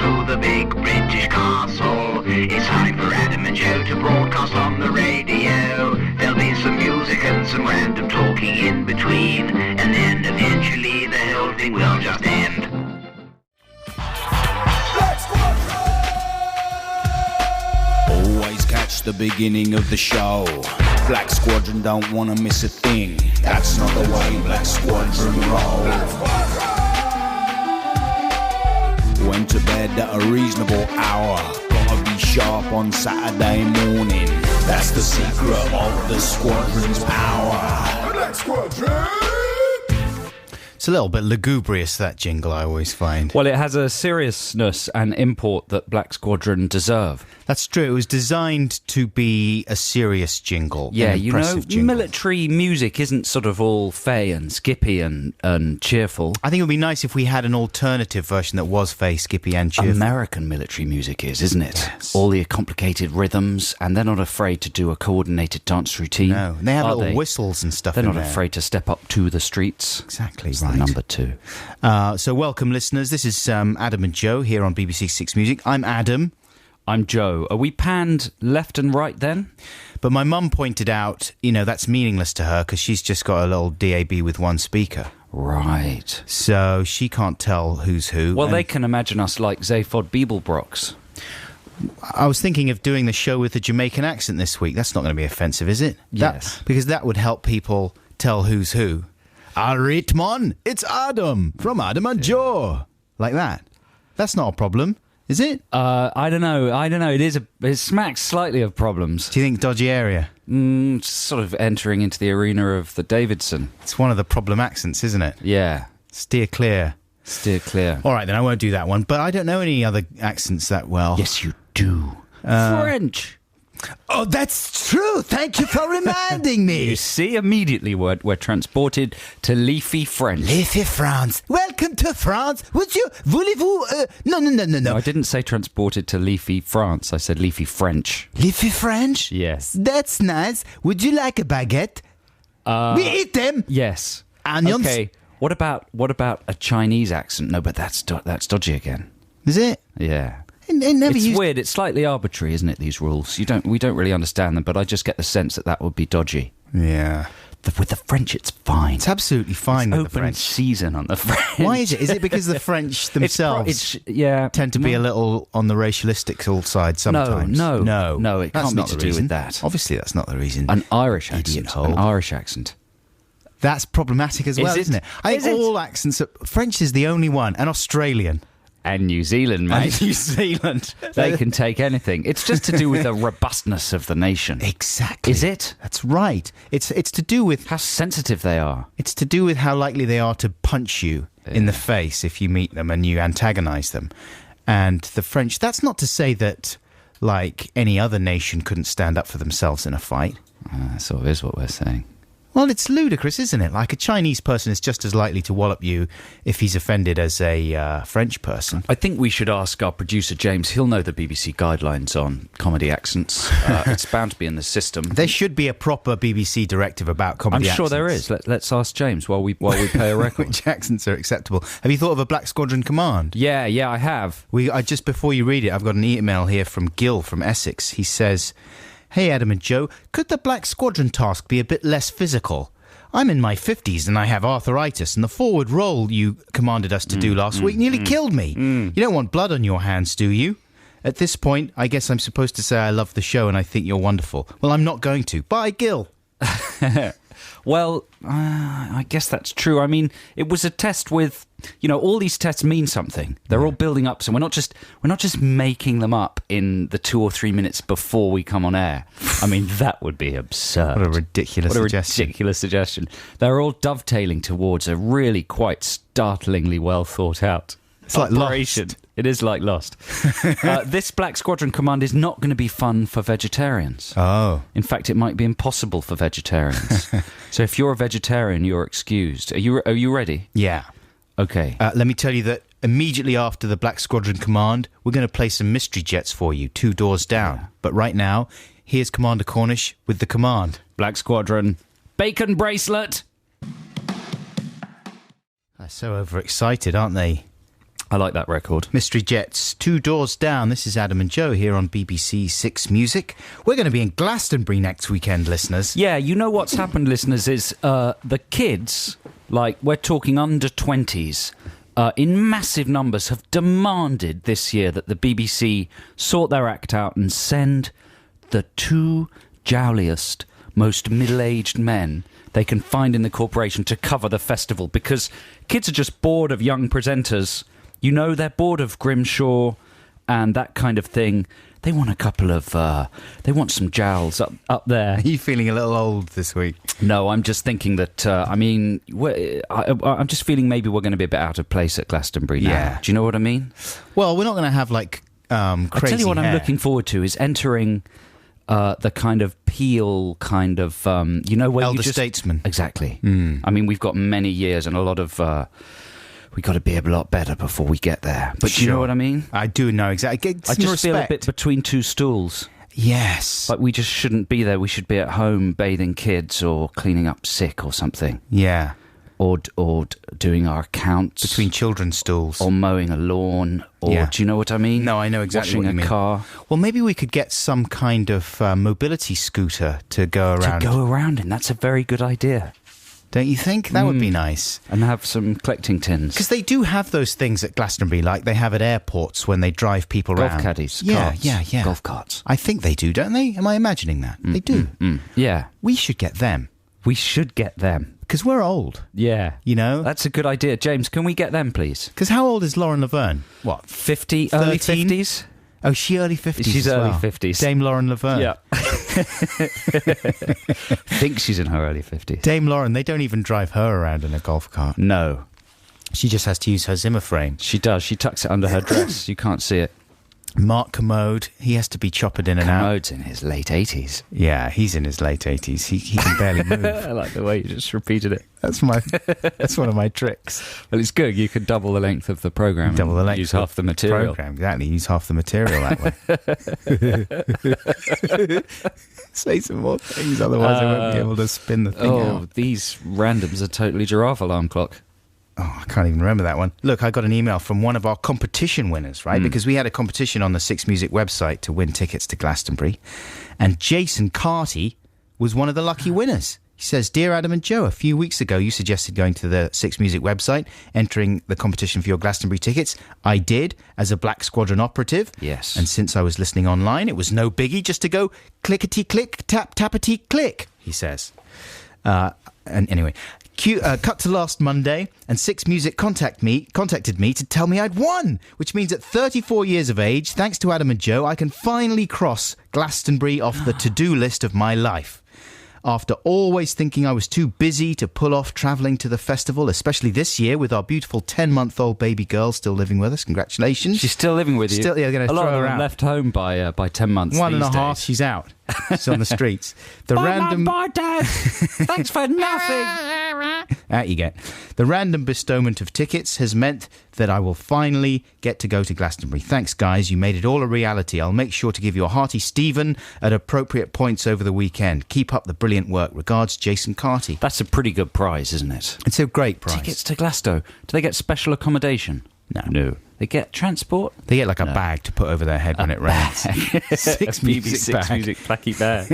to the big British castle. It's time for Adam and Joe to broadcast on the radio. There'll be some music and some random talking in between, and then eventually the whole thing will just end. Always catch the beginning of the show. Black Squadron don't wanna miss a thing. That's not the way Black Squadron roll. Went to bed at a reasonable hour. Gotta be sharp on Saturday morning. That's the secret of the Squadron's power. Black Squadron! It's a little bit lugubrious, that jingle, I always find. Well, it has a seriousness and import that Black Squadron deserve. That's true. It was designed to be a serious jingle. Yeah, an you know, impressive jingle. military music isn't sort of all fey and skippy and cheerful. I think it would be nice if we had an alternative version that was fey, skippy and cheerful. American military music is, isn't it? Yes. All the complicated rhythms, and they're not afraid to do a coordinated dance routine. No, they have are little they? whistles and stuff They're in not there. afraid to step up to the streets. Exactly It's right. the number 2. So welcome, listeners. This is Adam and Joe here on BBC Six Music. I'm Adam. I'm Joe. Are we panned left and right then? But my mum pointed out, you know, that's meaningless to her because she's just got a little DAB with one speaker. Right. So she can't tell who's who. Well, And they can imagine us like Zaphod Beeblebrox. I was thinking of doing the show with a Jamaican accent this week. That's not going to be offensive, is it? Yes. Because that would help people tell who's who. Alright, mon, it's Adam from Adam and Joe. Like that. That's not a problem, is it? I don't know. It smacks slightly of problems. Do you think dodgy area? Sort of entering into the arena of the Davidson. It's one of the problem accents, isn't it? Yeah. Steer clear. Steer clear. All right, then I won't do that one. But I don't know any other accents that well. Yes, you do. French. Oh, that's true. Thank you for reminding me. You see, immediately we're transported to leafy French. Leafy France. Welcome to France. Voulez-vous... No. I didn't say transported to leafy France. I said leafy French. Leafy French? Yes. That's nice. Would you like a baguette? We eat them. Yes. Onions. Okay. What about a Chinese accent? No, but that's dodgy again. Is it? Yeah. It never It's used... weird. It's slightly arbitrary, isn't it? These rules. We don't really understand them, but I just get the sense that would be dodgy. Yeah. With the French, it's fine. It's absolutely fine with the Open French. season on the French. Why is it? Is it because the French themselves yeah, tend to be a little on the racialistic side sometimes? No. That's It can't be not to the do reason. with that. Obviously, that's not the reason. An Irish Idiot accent. hole. An Irish accent. That's problematic as well, it? isn't it? I think all accents... French is the only one. And Australian. And New Zealand, mate. And New Zealand. They can take anything. It's just to do with the robustness of the nation. Exactly. Is it? That's right. It's to do with... How sensitive they are. It's to do with how likely they are to punch you in the face if you meet them and you antagonise them. And the French... That's not to say that, like, any other nation couldn't stand up for themselves in a fight. That sort of is what we're saying. Well, it's ludicrous, isn't it? Like, a Chinese person is just as likely to wallop you if he's offended as a French person. I think we should ask our producer, James. He'll know the BBC guidelines on comedy accents. It's bound to be in the system. There should be a proper BBC directive about comedy I'm sure accents. there is. Let's ask James while we pay a record. Which accents are acceptable? Have you thought of a Black Squadron command? Yeah, I have. Just before you read it, I've got an email here from Gil from Essex. He says, "Hey Adam and Joe, could the Black Squadron task be a bit less physical? I'm in my 50s and I have arthritis, and the forward roll you commanded us to do last week nearly killed me. You don't want blood on your hands, do you? At this point, I guess I'm supposed to say I love the show and I think you're wonderful. Well, I'm not going to. Bye, Gil." Well, I guess that's true. I mean, it was a test with, all these tests mean something. They're all building up, so we're not just making them up in the 2 or 3 minutes before we come on air. I mean, that would be absurd. What a ridiculous suggestion. They're all dovetailing towards a really quite startlingly well thought out like operation. Lost. It is like Lost. This Black Squadron command is not going to be fun for vegetarians. Oh. In fact, it might be impossible for vegetarians. So if you're a vegetarian, you're excused. Are you ready? Yeah. Okay. Let me tell you that immediately after the Black Squadron command, we're going to play some mystery jets for you, 2 doors down. Yeah. But right now, here's Commander Cornish with the command. Black Squadron, bacon bracelet. They're so overexcited, aren't they? I like that record. Mystery Jets, Two Doors Down. This is Adam and Joe here on BBC Six Music. We're going to be in Glastonbury next weekend, listeners. Yeah, you know what's happened, listeners, is the kids, like we're talking under 20s, in massive numbers have demanded this year that the BBC sort their act out and send the two jowliest, most middle-aged men they can find in the corporation to cover the festival, because kids are just bored of young presenters. You know, they're bored of Grimshaw and that kind of thing. They want a couple of... they want some jowls up there. Are you feeling a little old this week? No, I'm just thinking that... I'm just feeling maybe we're going to be a bit out of place at Glastonbury now. Yeah. Do you know what I mean? Well, we're not going to have, like, crazy I'll tell you what hair. I'm looking forward to is entering the kind of Peel kind of... you know, where Elder you just... statesman. Exactly. I mean, we've got many years and a lot of... we got to be a lot better before we get there. But do you know Sure. what I mean? I do know exactly. Get I some just feel a respect. bit between two stools. Yes. Like we just shouldn't be there. We should be at home bathing kids or cleaning up sick or something. Yeah. Or doing our accounts. Between children's stools. Or mowing a lawn. Or Yeah. do you know what I mean? No, I know exactly Washing what you a mean. car. Well, maybe we could get some kind of mobility scooter to go around. To go around in. That's a very good idea. Don't you think? That would be nice. And have some collecting tins. Because they do have those things at Glastonbury, like they have at airports when they drive people Golf around. caddies. Yeah, carts, yeah. Golf carts. I think they do, don't they? Am I imagining that? They do. Yeah. We should get them. We should get them. Because we're old, Yeah. you know? That's a good idea. James, can we get them, please? Because how old is Lauren Laverne? What? 50, early 13? 50s? Oh, she early 50s. She's as early well. 50s. Dame Lauren Laverne. Yeah. Think she's in her early 50s. Dame Lauren, they don't even drive her around in a golf cart. No, She just has to use her Zimmer frame. she does. She tucks it under her dress. You can't see it. Mark Commode, he has to be choppered in and out. Commode's in his late 80s. Yeah, he's in his late 80s. He can barely move. I like the way you just repeated it. That's one of my tricks. Well, it's good. You could double the length of the programme. Double the length. Use of half the material. Program, exactly. Use half the material that way. Say some more things, otherwise I won't be able to spin the thing Oh, out. these randoms are totally giraffe alarm clock. Oh, I can't even remember that one. Look, I got an email from one of our competition winners, right? Because we had a competition on the Six Music website to win tickets to Glastonbury. And Jason Carty was one of the lucky winners. He says, Dear Adam and Joe, a few weeks ago you suggested going to the Six Music website, entering the competition for your Glastonbury tickets. I did, as a Black Squadron operative. Yes. And since I was listening online, it was no biggie just to go clickety-click, tap-tappity-click, he says. And anyway... cut to last Monday, and Six Music contacted me to tell me I'd won, which means at 34 years of age, thanks to Adam and Joe, I can finally cross Glastonbury off the to-do list of my life. After always thinking I was too busy to pull off travelling to the festival, especially this year with our beautiful 10-month-old baby girl still living with us. Congratulations. She's still living with you. Still, yeah, going to a lot throw of her them out. left home by 10 months. One and a these half, days. she's out. She's on the streets. The random... Bye, Dad. Thanks for nothing. Out you get. The random bestowment of tickets has meant that I will finally get to go to Glastonbury. Thanks, guys. You made it all a reality. I'll make sure to give you a hearty Stephen at appropriate points over the weekend. Keep up the brilliant work. Regards, Jason Carty. That's a pretty good prize, isn't it? It's a great prize. Tickets to Glasgow. Do they get special accommodation? No. They get transport? They get like a bag to put over their head when it rains. Six music bag. Music placky bag.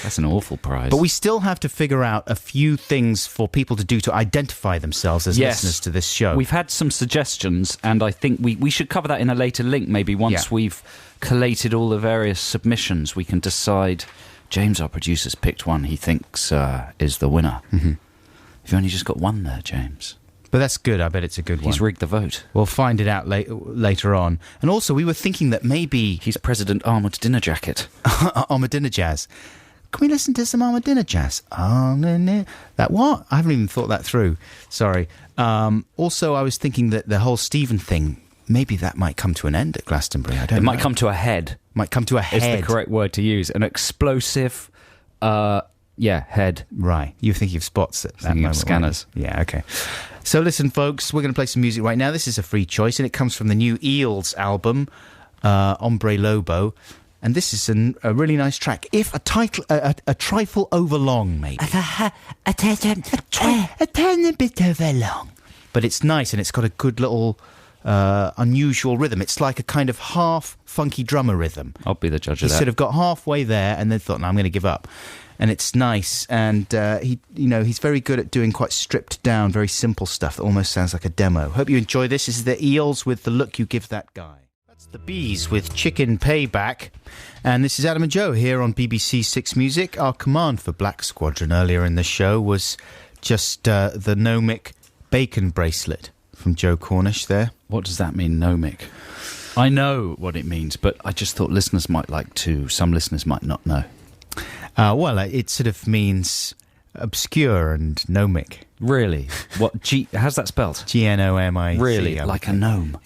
That's an awful prize. But we still have to figure out a few things for people to do to identify themselves as Yes. listeners to this show. We've had some suggestions, and I think we should cover that in a later link, maybe once we've collated all the various submissions. We can decide. James, our producer's picked one he thinks is the winner. Mm-hmm. You've only just got one there, James. But that's good. I bet it's a good one. He's rigged the vote. We'll find it out later on. And also, we were thinking that maybe... He's President Armoured Dinner Jacket. Armadillo Jazz. Can we listen to some Armadillo Jazz? That what? I haven't even thought that through. Sorry. Also, I was thinking that the whole Stephen thing, maybe that might come to an end at Glastonbury. I don't know. It might come to a head. Might come to a head. It's the correct word to use. An explosive, head. Right. You think you've spots at that Thinking of moment. scanners. weren't you? Yeah, okay. So listen, folks, we're going to play some music right now. This is a free choice, and it comes from the new Eels album, Hombre Lobo. And this is a really nice track. If a trifle overlong, maybe. A tiny bit overlong. But it's nice, and it's got a good little unusual rhythm. It's like a kind of half funky drummer rhythm. I'll be the judge He of that. sort of got halfway there and then thought, no, I'm going to give up. And it's nice. And he's very good at doing quite stripped down, very simple stuff that almost sounds like a demo. Hope you enjoy this. This is the Eels with The Look You Give That Guy. That's the Bees with Chicken Payback. And this is Adam and Joe here on BBC Six Music. Our command for Black Squadron earlier in the show was just the Nomic bacon bracelet from Joe Cornish there. What does that mean, Nomic? I know what it means, but I just thought listeners might like to. Some listeners might not know. Well, it sort of means obscure and gnomic. Really? What? How's that spelled? Gnomic. Really? Like a gnome?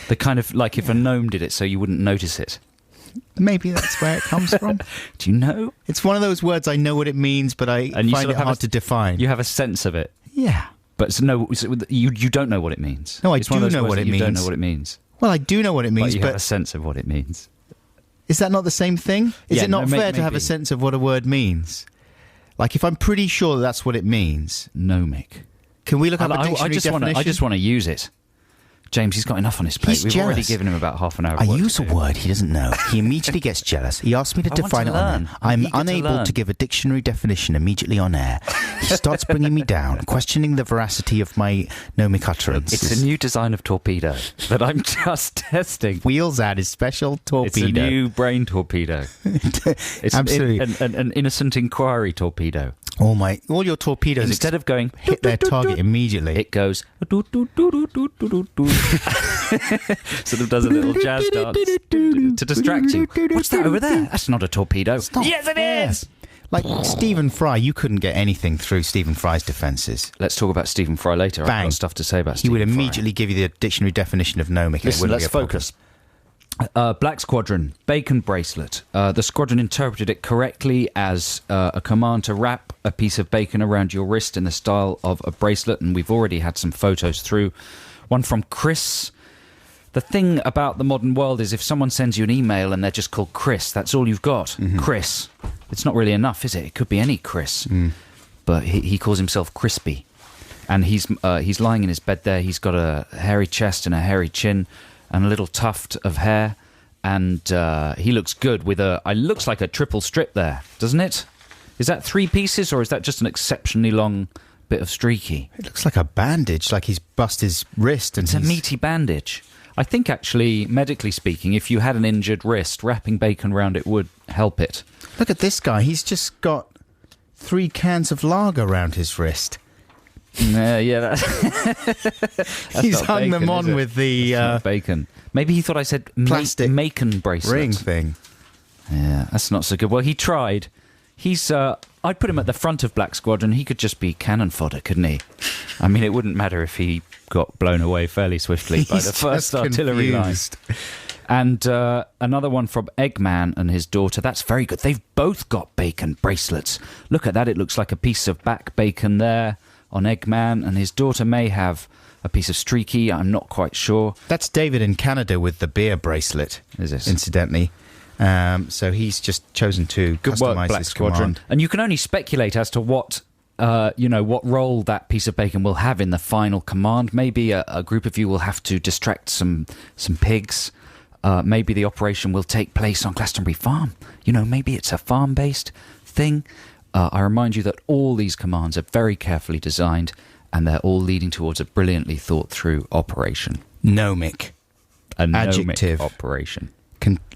The kind of like if a gnome did it so you wouldn't notice it. Maybe that's where it comes from. Do you know? It's one of those words I know what it means, but I find it hard to define. You have a sense of it. Yeah. But you don't know what it means. No, I it's one do of those know words what that it you means. don't know what it means. Well, I do know what it means, But you have a sense of what it means. Is that not the same thing? Is Yeah, it not no, fair to have a maybe. sense of what a word means? Like, if I'm pretty sure that that's what it means, Gnomic. can we look up a dictionary definition? I just want to use it. James, he's got enough on his plate. He's We've already jealous. given him about half an hour of I work use to a do. word he doesn't know. He immediately gets jealous. He asks me to I want define to it on learn. air. I'm I'm eager to unable learn. to give a dictionary definition immediately on air. He starts bringing me down, questioning the veracity of my gnomic utterances. It's a new design of torpedo that I'm just testing. Wheels out his special torpedo. It's a new brain torpedo. It's Absolutely. an innocent inquiry torpedo. All your torpedoes Instead of going hit their target immediately. it goes sort of does a little jazz dance to distract you. What's that over there? That's not a torpedo. not Yes, it fair. is. Like Stephen Fry, you couldn't get anything through Stephen Fry's defences. Let's talk about Stephen Fry later. I've Bang. got stuff to say about He Stephen would Fry. immediately give you the dictionary definition of gnomic. Listen, let's focus. Black Squadron, bacon bracelet. The squadron interpreted it correctly as a command to wrap a piece of bacon around your wrist in the style of a bracelet, and we've already had some photos through. One from Chris. The thing about the modern world is if someone sends you an email and they're just called Chris, that's all you've got. Chris. It's not really enough, is it? It could be any Chris. But he calls himself Crispy. And he's lying in his bed there. He's got a hairy chest and a hairy chin and a little tuft of hair. And he looks good with looks like a triple strip there, doesn't it? Is that 3 pieces or is that just an exceptionally long bit of streaky? It looks like a bandage, like he's bust his wrist. And It's a meaty bandage. I think actually, medically speaking, if you had an injured wrist, wrapping bacon around it would help it. Look at this guy. He's just got 3 cans of lager around his wrist. That's He's not hung bacon, them is on it? with the That's not bacon. Maybe he thought I said plastic Macon bracelet. ring thing. Yeah, that's not so good. Well, he tried. I'd put him at the front of Black Squadron. He could just be cannon fodder, couldn't he? I mean, it wouldn't matter if he got blown away fairly swiftly by the He's first just artillery line. confused. And another one from Eggman and his daughter. That's very good. They've both got bacon bracelets. Look at that. It looks like a piece of back bacon there on Eggman. And his daughter may have a piece of streaky. I'm not quite sure. That's David in Canada with the beer bracelet, Is it? incidentally. So he's just chosen to Good work, customize Black his Squadron. command. And you can only speculate as to what role that piece of bacon will have in the final command. Maybe a group of you will have to distract some pigs. Maybe the operation will take place on Glastonbury Farm. Maybe it's a farm-based thing. I remind you that all these commands are very carefully designed, and they're all leading towards a brilliantly thought-through operation. Gnomic. A gnomic Adjective. operation.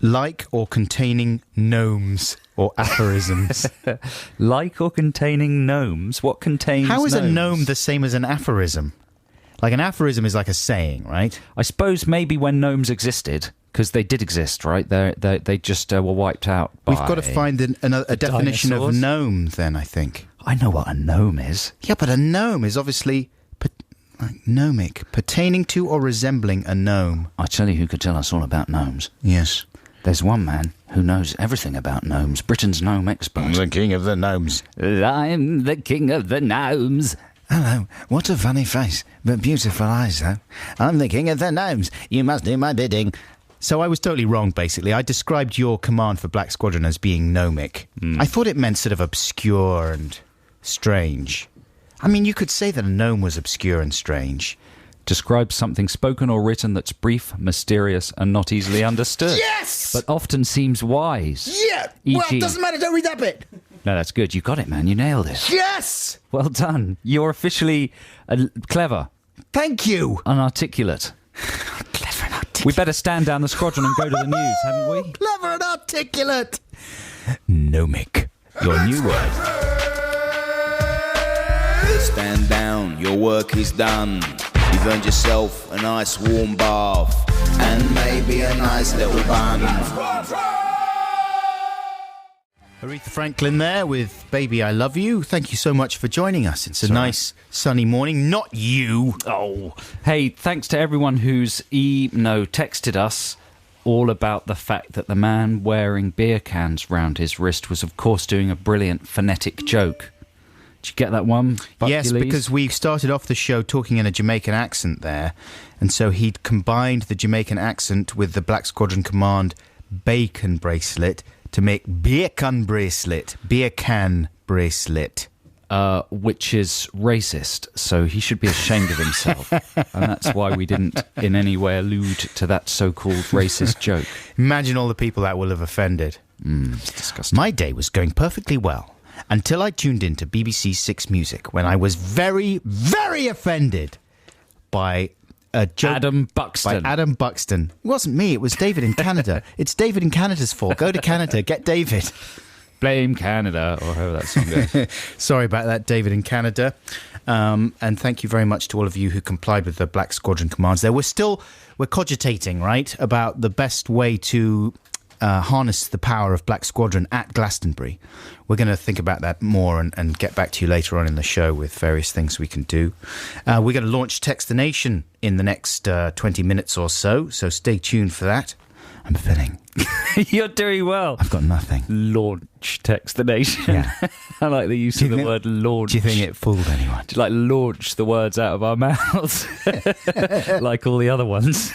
Like or containing gnomes or aphorisms. Like or containing gnomes? What contains How is a gnomes? gnome the same as an aphorism? Like an aphorism is like a saying, right? I suppose maybe when gnomes existed, because they did exist, right? They just were wiped out by... We've got to find a definition dinosaurs? of gnome then, I think. I know what a gnome is. Yeah, but a gnome is obviously gnomic, pertaining to or resembling a gnome. I tell you who could tell us all about gnomes. Yes. There's one man who knows everything about gnomes, Britain's gnome expert. The king of the gnomes. I'm the king of the gnomes. Hello, what a funny face, but beautiful eyes, though. I'm the king of the gnomes. You must do my bidding. So I was totally wrong, basically. I described your command for Black Squadron as being gnomic. I thought it meant sort of obscure and strange. I mean, you could say that a gnome was obscure and strange, describes something spoken or written that's brief, mysterious, and not easily understood. Yes! But often seems wise. Yeah! Well, E.g. it doesn't matter, don't read that bit. No, that's good. You got it, man. You nailed it. Yes! Well done. You're officially clever, Thank you. unarticulate. Clever and articulate. We better stand down the squadron and go to the news, haven't we? Clever and articulate. Gnomic. Your new word. Stand down, your work is done. You've earned yourself a nice warm bath and maybe a nice little bun. Aretha Franklin there with Baby I Love You. Thank you so much for joining us. It's a nice sunny morning. Not you. Oh. Hey, thanks to everyone who's texted us all about the fact that the man wearing beer cans round his wrist was, of course, doing a brilliant phonetic joke. Did you get that one? Yes, Buckules? because we started off the show talking in a Jamaican accent there, and so he'd combined the Jamaican accent with the Black Squadron Command bacon bracelet to make beer can bracelet. Beer can bracelet. Which is racist, so he should be ashamed of himself. And that's why we didn't in any way allude to that so-called racist joke. Imagine all the people that will have offended. It's disgusting. My day was going perfectly well until I tuned into BBC Six Music when I was very, very offended by a joke Adam by Buxton. Adam Buxton. It wasn't me, it was David in Canada. It's David in Canada's fault. Go to Canada, get David. Blame Canada, or however that song goes. Sorry about that, David in Canada. And thank you very much to all of you who complied with the Black Squadron commands there. We're cogitating, right, about the best way to harness the power of Black Squadron at Glastonbury. We're going to think about that more and get back to you later on in the show with various things we can do. We're going to launch Text the Nation in the next 20 minutes or so stay tuned for that. I'm filling. You're doing well. I've got nothing. Launch Text the Nation. Yeah. I like the use Do of you the think- word launch. Do you think it fooled anyone? To launch the words out of our mouths like all the other ones.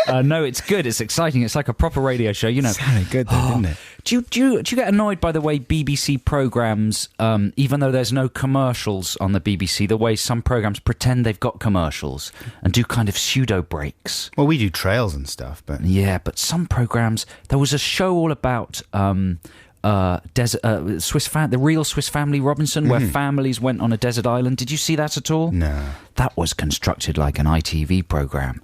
No, it's good. It's exciting. It's like a proper radio show, you know. Sounded good though, didn't it? Do you get annoyed by the way BBC programmes, even though there's no commercials on the BBC, the way some programmes pretend they've got commercials and do kind of pseudo breaks? Well, we do trails and stuff, but Yeah, but some programmes, there was a show all about the real Swiss Family Robinson, where families went on a desert island. Did you see that at all? no. That was constructed like an ITV programme.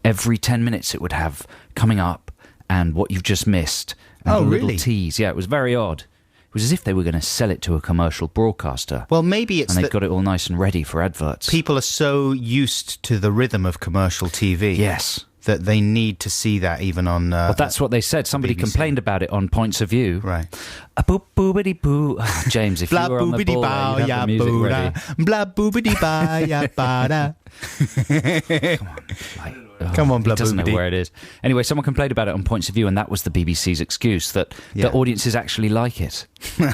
Every 10 minutes it would have coming up and what you've just missed. And Oh, a little really? tease. Yeah, it was very odd. It was as if they were going to sell it to a commercial broadcaster. Well, maybe it's and they that got it all nice and ready for adverts. people are so used to the rhythm of commercial TV Yes. that they need to see that even on... Well, that's what they said. Somebody BBC. complained about it on Points of View. right. A boop boobity boo. James, if you Blah were on the boobity ball, bow there, you'd ya have the music booda. ready. Blah boobity ba ya ba da. Come on, blah He doesn't know boobity. where it is. Anyway, someone complained about it on Points of View, and that was the BBC's excuse, that Yeah. the audiences actually like it.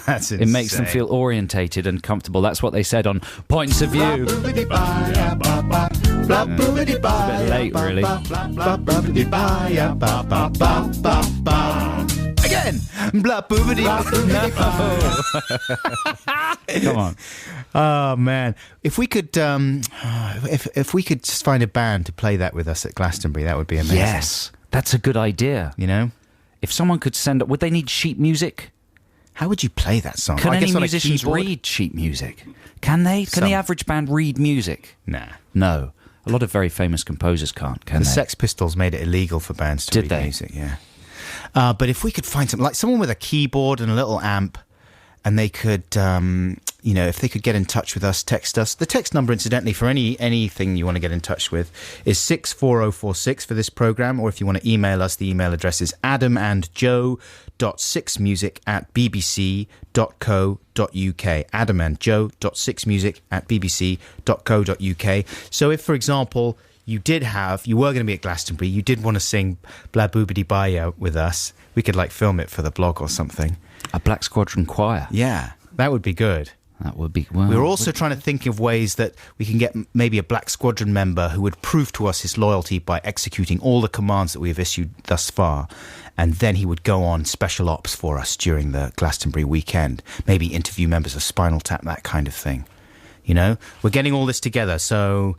That's It makes them insane. feel orientated and comfortable. That's what they said on Points of View. Boobity ba ya ba ba. Blah boobity ba It's a bit ya late, ba really. ba. Blah boobity ba ya ba ba ba ba ba. Again. Blah boobity Come on. Oh man! If we could, if we could just find a band to play that with us at Glastonbury, that would be amazing. Yes, that's a good idea. You know, If someone could send up, would they need sheet music? how would you play that song? Can I any guess on a musicians keyboard? read sheet music? Can they? Can Some. the average band read music? Nah. No. A lot of very famous composers can't, can The they? Sex Pistols made it illegal for bands to Did read they? music. Yeah. But if we could find something like someone with a keyboard and a little amp, and they could, if they could get in touch with us, text us. The text number, incidentally, for anything you want to get in touch with is 64046 for this program, or if you want to email us, the email address is adamandjoe.sixmusic@bbc.co.uk. adamandjoe.sixmusic@bbc.co.uk. So if, for example, you were going to be at Glastonbury, you did want to sing Blah Boobity Baya with us, we could film it for the blog or something. A Black Squadron choir. Yeah, that would be good. That would be... Well, We're also trying to think of ways that we can get maybe a Black Squadron member who would prove to us his loyalty by executing all the commands that we have issued thus far. And then he would go on special ops for us during the Glastonbury weekend. Maybe interview members of Spinal Tap, that kind of thing. You know, we're getting all this together. So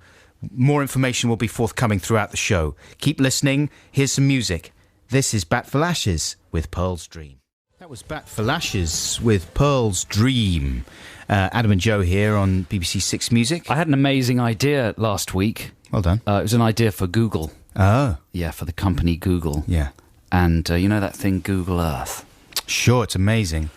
More information will be forthcoming throughout the show. Keep listening. Here's some music. This is Bat for Lashes with Pearl's Dream. That was Bat for Lashes with Pearl's Dream. Adam and Joe here on BBC Six Music. I had an amazing idea last week. Well done. It was an idea for Google. Oh. Yeah, for the company Google. Yeah. And you know that thing, Google Earth? Sure, it's amazing.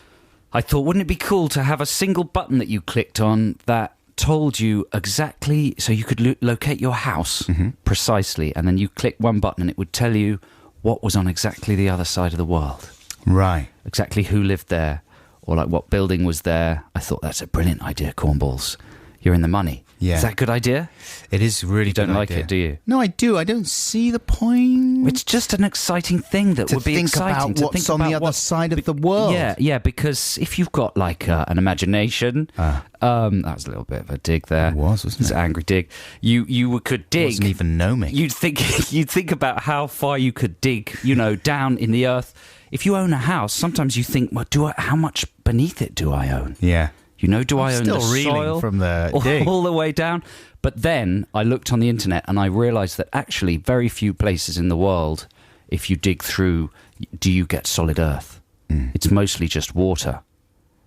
I thought, wouldn't it be cool to have a single button that you clicked on that told you exactly, so you could locate your house precisely, and then you click one button and it would tell you what was on exactly the other side of the world. Right. Exactly who lived there, or like what building was there. I thought, that's a brilliant idea, Cornballs. You're in the money. Yeah. Is that a good idea? It is really You don't good like idea. it, do you? No, I do. I don't see the point. It's just an exciting thing that to would be think exciting. about to what's think on the about other what- side of the world. Yeah, because if you've got like an imagination, that was a little bit of a dig there. It was, wasn't It's it? an angry dig. You could dig. Wasn't even gnomic. You'd think about how far you could dig, down in the earth. If you own a house, sometimes you think, well, how much beneath it do I own? Yeah. Do I own still the reeling soil from the dig. all the way down? But then I looked on the internet and I realised that actually very few places in the world, if you dig through, do you get solid earth. It's mostly just water.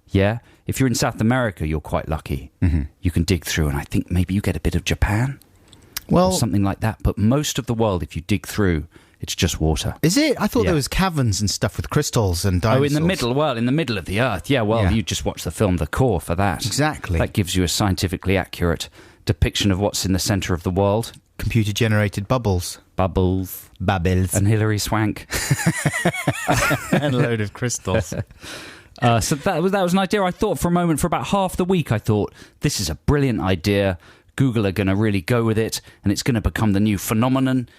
Yeah? If you're in South America, you're quite lucky. You can dig through, and I think maybe you get a bit of Japan Well, or something like that. But most of the world, if you dig through, it's just water. is it? I thought Yeah. there was caverns and stuff with crystals and dinosaurs. Oh, in the middle of the earth. Yeah, well, Yeah. you just watch the film The Core for that. Exactly. That gives you a scientifically accurate depiction of what's in the centre of the world. Computer-generated bubbles. Bubbles. Bubbles. And Hilary Swank. And a load of crystals. So that was an idea. I thought for a moment, for about half the week, I thought, this is a brilliant idea. Google are going to really go with it, and it's going to become the new phenomenon.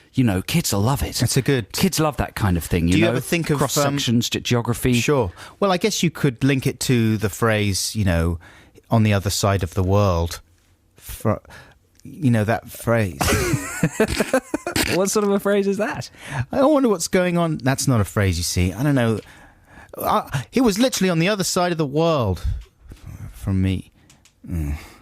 Kids will love it. That's a good... Kids love that kind of thing. Do you ever think of, cross-sections, geography? Sure. Well, I guess you could link it to the phrase, on the other side of the world. That phrase. What sort of a phrase is that? I wonder what's going on. That's not a phrase, you see. I don't know. It was literally on the other side of the world from me.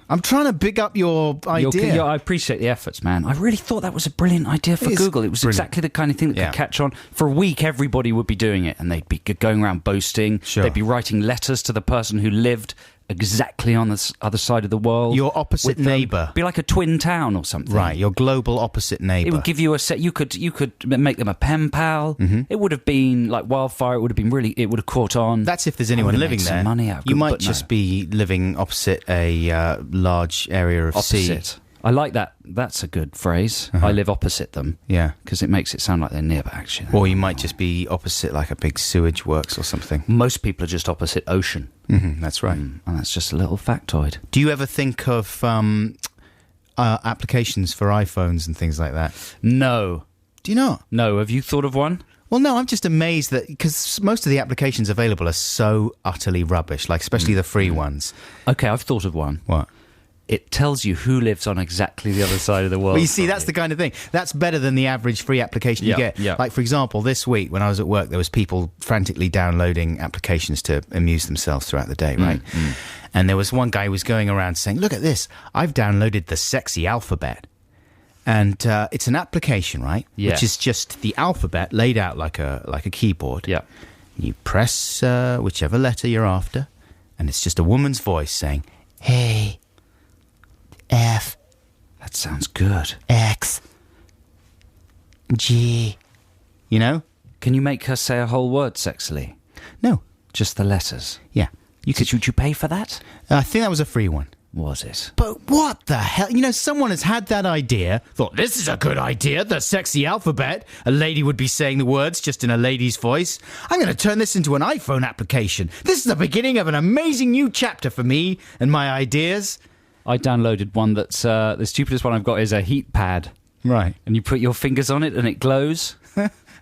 I'm trying to big up your idea. I appreciate the efforts, man. I really thought that was a brilliant idea for It is Google. It was brilliant. exactly the kind of thing that Yeah. could catch on. For a week, everybody would be doing it, and they'd be going around boasting. Sure. They'd be writing letters to the person who lived exactly on the other side of the world. Your opposite with them. neighbour. Be like a twin town or something. Right, your global opposite neighbour. It would give you a set. You could make them a pen pal. Mm-hmm. It would have been like wildfire. It would have caught on. That's if there's I anyone would have living made there. some money out of You it, might but no. just be living opposite a large area of sea. opposite. I like that. That's a good phrase. I live opposite them. Yeah. Because it makes it sound like they're near, but actually, Or you might just be opposite like a big sewage works or something. most people are just opposite ocean, That's right. and that's just a little factoid. Do you ever think of applications for iPhones and things like that? No, Do you not? no. Have you thought of one? Well, no, I'm just amazed that because most of the applications available are so utterly rubbish, like especially the free ones. Okay, I've thought of one. What? It tells you who lives on exactly the other side of the world. Well, you see, from that's the kind of thing. That's better than the average free application you Yeah, get. yeah. Like, for example, this week when I was at work, there was people frantically downloading applications to amuse themselves throughout the day, right? And there was one guy who was going around saying, look at this, I've downloaded the Sexy Alphabet. And it's an application, right? Yeah. Which is just the alphabet laid out like a keyboard. Yeah. You press whichever letter you're after, and it's just a woman's voice saying, hey, F, That sounds good. X, G. You know? Can you make her say a whole word sexily? No. Just the letters. Yeah. Would you pay for that? I think that was a free one. Was it? But what the hell? Someone has had that idea, thought, this is a good idea, the Sexy Alphabet. A lady would be saying the words just in a lady's voice. I'm going to turn this into an iPhone application. This is the beginning of an amazing new chapter for me and my ideas. I downloaded one that's the stupidest one I've got is a heat pad. Right. And you put your fingers on it and it glows.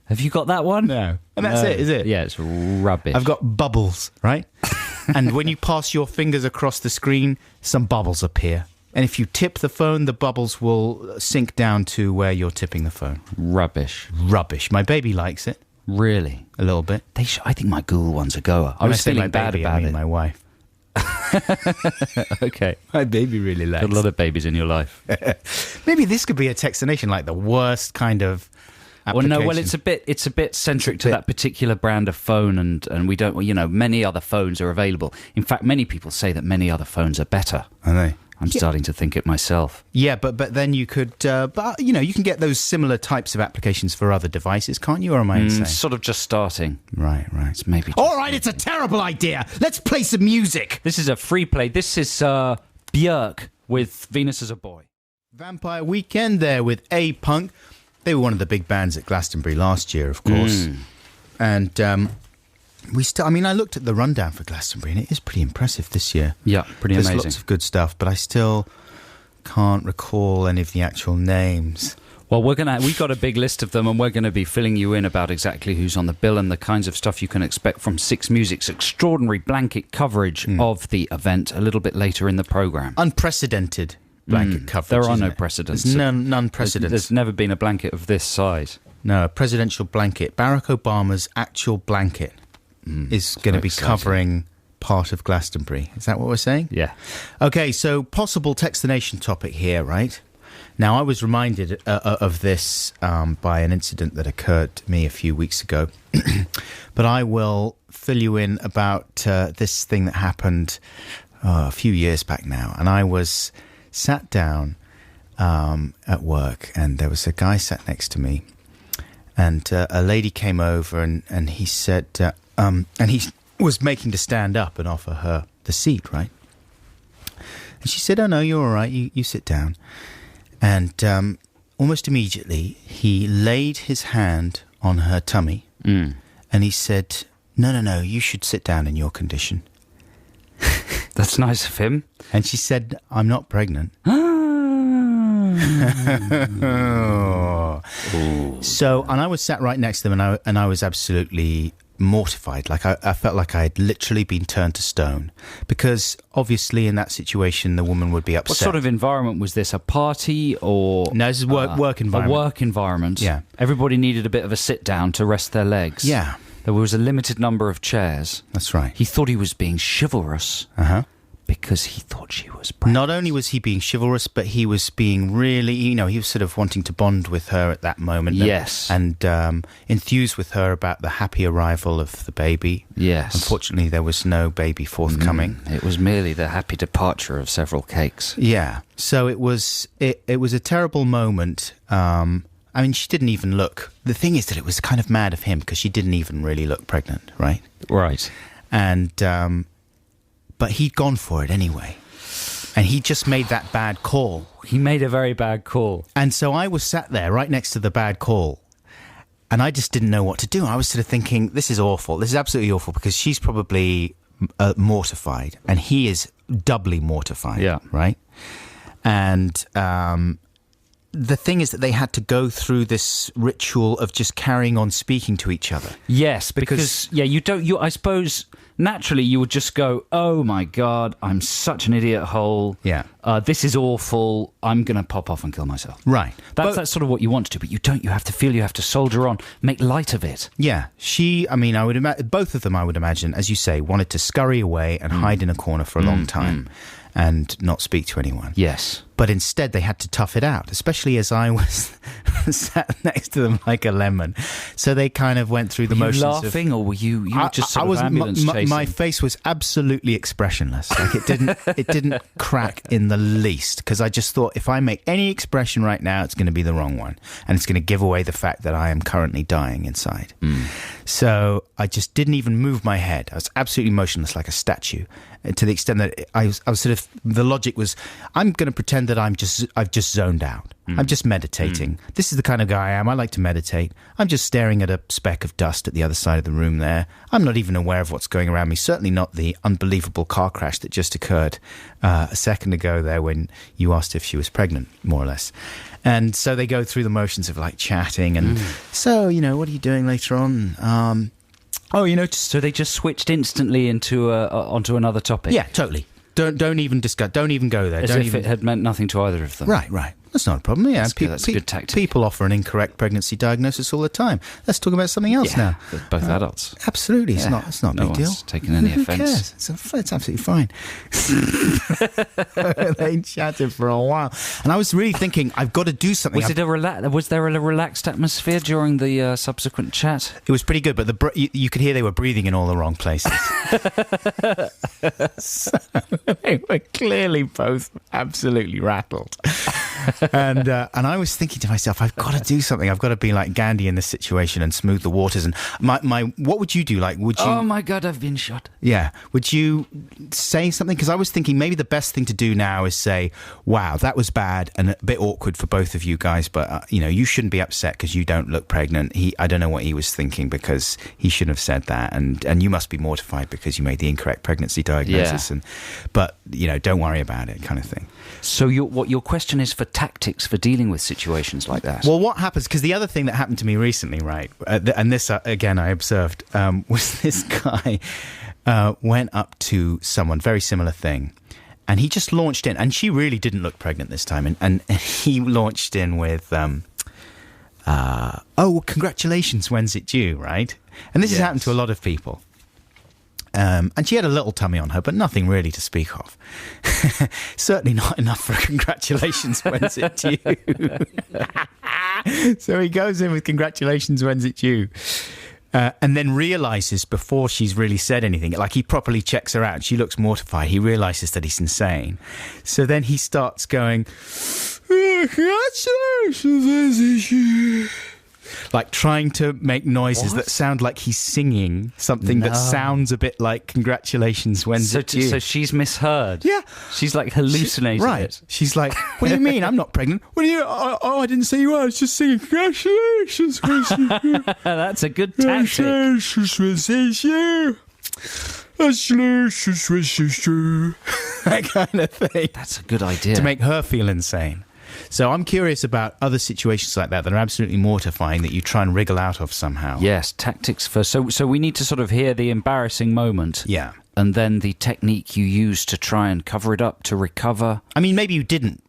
Have you got that one? No. And that's it, is it? Yeah, it's rubbish. I've got bubbles, right? And when you pass your fingers across the screen, some bubbles appear. And if you tip the phone, the bubbles will sink down to where you're tipping the phone. Rubbish. Rubbish. My baby likes it Really? a little bit. I think my Google one's a goer. I When was say feeling my bad baby, about I mean it. my wife. Okay. My baby really likes. Got a lot of babies in your life. Maybe this could be a Textination, like the worst kind of Well, application. no. Well, it's a bit centric to that particular brand of phone, and we don't. You know, many other phones are available. In fact, many people say that many other phones are better. Are they? I'm starting to think it myself. Yeah, but then you could, but you know, you can get those similar types of applications for other devices, can't you? Or am I insane? Sort of just starting. Right. It's maybe. Just All right, it's a terrible idea. Let's play some music. This is a free play. This is Björk with Venus as a Boy. Vampire Weekend there with A-Punk. They were one of the big bands at Glastonbury last year, of course. And I looked at the rundown for Glastonbury, and it is pretty impressive this year. Yeah, pretty There's amazing. lots of good stuff, but I still can't recall any of the actual names. Well, we've got a big list of them, and we're going to be filling you in about exactly who's on the bill and the kinds of stuff you can expect from Six Music's extraordinary blanket coverage of the event a little bit later in the programme. Unprecedented blanket coverage. There are isn't no it? precedents. There's none precedents. There's never been a blanket of this size. No, a presidential blanket. Barack Obama's actual blanket is going to be exciting. covering part of Glastonbury. Is that what we're saying? Yeah. Okay, so possible Textination topic here, right? Now, I was reminded of this by an incident that occurred to me a few weeks ago, but I will fill you in about this thing that happened a few years back now. And I was sat down at work, and there was a guy sat next to me, and a lady came over, and he said, and he was making to stand up and offer her the seat, right? And she said, "Oh, no, you're all right, you sit down." And almost immediately, he laid his hand on her tummy, and he said, no, you should sit down in your condition. That's nice of him. And she said, "I'm not pregnant." So, and I was sat right next to them, and I was absolutely mortified. Like I felt like I had literally been turned to stone, because obviously in that situation the woman would be upset. What sort of environment was this? A party or... No, this is work environment. A work environment. Yeah. Everybody needed a bit of a sit down to rest their legs. Yeah, There was a limited number of chairs. that's right. He thought he was being chivalrous because he thought she was pregnant. Not only was he being chivalrous, but he was being really, he was sort of wanting to bond with her at that moment. Yes. And enthused with her about the happy arrival of the baby. Yes. Unfortunately, there was no baby forthcoming. It was merely the happy departure of several cakes. Yeah. So it was a terrible moment. I mean, she didn't even look. The thing is that it was kind of mad of him, because she didn't even really look pregnant, right? Right. And but he'd gone for it anyway, and he just made that bad call. He made a very bad call. And so I was sat there right next to the bad call, and I just didn't know what to do. I was sort of thinking, this is awful. This is absolutely awful, because she's probably mortified, and he is doubly mortified. Yeah. Right. And the thing is that they had to go through this ritual of just carrying on speaking to each other. Yes, because I suppose naturally you would just go, "Oh my God, I'm such an idiot hole. Yeah. This is awful. I'm going to pop off and kill myself." Right. That's sort of what you want to do, but you don't. You have to feel. You have to soldier on, make light of it. Yeah, I would imagine, both of them, I would imagine, as you say, wanted to scurry away and hide in a corner for a long time and not speak to anyone. Yes. But instead they had to tough it out, especially as I was sat next to them like a lemon. So they kind of went through the Were you motions laughing, or were you were just sort of ambulance chasing? my face was absolutely expressionless. Like it didn't crack in the least, because I just thought, if I make any expression right now, it's going to be the wrong one, and it's going to give away the fact that I am currently dying inside. So I just didn't even move my head. I was absolutely motionless, like a statue, to the extent that I was sort of, the logic was, I'm going to pretend that I've just zoned out. I'm just meditating. This is the kind of guy I am. I like to meditate. I'm just staring at a speck of dust at the other side of the room there. I'm not even aware of what's going around me. Certainly not the unbelievable car crash that just occurred a second ago there, when you asked if she was pregnant, more or less. And so they go through the motions of like chatting and, so, what are you doing later on? So they just switched instantly into onto another topic. Yeah, totally. Don't even discuss. Don't even go there. As don't if even. it had meant nothing to either of them. Right. That's not a problem. Yeah, That's good. That's a good tactic. People offer an incorrect pregnancy diagnosis all the time. Let's talk about something else now. They're both adults. Absolutely, it's Yeah. not a No big deal. one's taking any Who offence. cares? It's absolutely fine. They chatted for a while, and I was really thinking, I've got to do something. Was there a relaxed atmosphere during the subsequent chat? It was pretty good, but you could hear they were breathing in all the wrong places. So they were clearly both absolutely rattled. And I was thinking to myself, I've got to do something. I've got to be like Gandhi in this situation and smooth the waters. And what would you do? Like, would you? Oh my God, I've been shot. Yeah. Would you say something? Because I was thinking maybe the best thing to do now is say, wow, that was bad and a bit awkward for both of you guys. But, you shouldn't be upset because you don't look pregnant. I don't know what he was thinking because he shouldn't have said that. And you must be mortified because you made the incorrect pregnancy diagnosis. Yeah. But, don't worry about it kind of thing. So your question is for tactics for dealing with situations like that? Well, what happens, because the other thing that happened to me recently, right, and this, again, I observed, was this guy went up to someone, very similar thing, and he just launched in, and she really didn't look pregnant this time, and he launched in with, congratulations, when's it due, right? And this has happened to a lot of people. And she had a little tummy on her, but nothing really to speak of. Certainly not enough for congratulations, when's it due? So he goes in with congratulations, when's it due? And then realises before she's really said anything, like he properly checks her out. She looks mortified. He realises that he's insane. So then he starts going, congratulations, when's it due? Like trying to make noises that sound like he's singing something that sounds a bit like congratulations, when's it due? So she's misheard. Yeah. She's like hallucinating Right. it. She's like, what do you mean? I'm not pregnant. What do you... I didn't say you were. I was just singing congratulations. That's a good tactic. That kind of thing. That's a good idea. To make her feel insane. So I'm curious about other situations like that are absolutely mortifying that you try and wriggle out of somehow. Yes, tactics for... So we need to sort of hear the embarrassing moment. Yeah. And then the technique you use to try and cover it up, to recover. I mean, maybe you didn't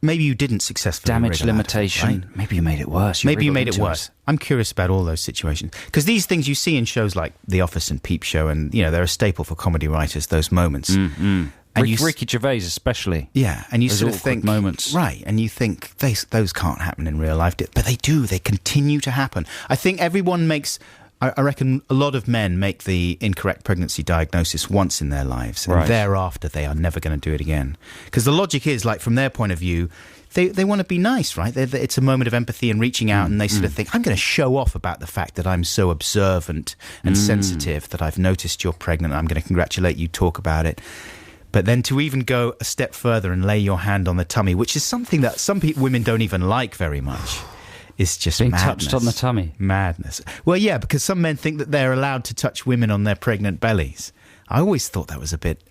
successfully Damage wriggle out of it, limitation. right? Maybe you made it worse. Maybe you made it into worse. I'm curious about all those situations. Because these things you see in shows like The Office and Peep Show, and, they're a staple for comedy writers, those moments. Mm-hmm. And Ricky Gervais especially. Yeah, and you Those sort of awkward think... moments. Right, and you think those can't happen in real life. But they do. They continue to happen. I think everyone makes... I reckon a lot of men make the incorrect pregnancy diagnosis once in their lives. And thereafter, they are never going to do it again. Because the logic is, like, from their point of view... They want to be nice, right? It's a moment of empathy and reaching out, and they sort of think, I'm going to show off about the fact that I'm so observant and sensitive that I've noticed you're pregnant. I'm going to congratulate you, talk about it. But then to even go a step further and lay your hand on the tummy, which is something that some women don't even like very much, is just being madness. touched on the tummy. Madness. Well, yeah, because some men think that they're allowed to touch women on their pregnant bellies. I always thought that was a bit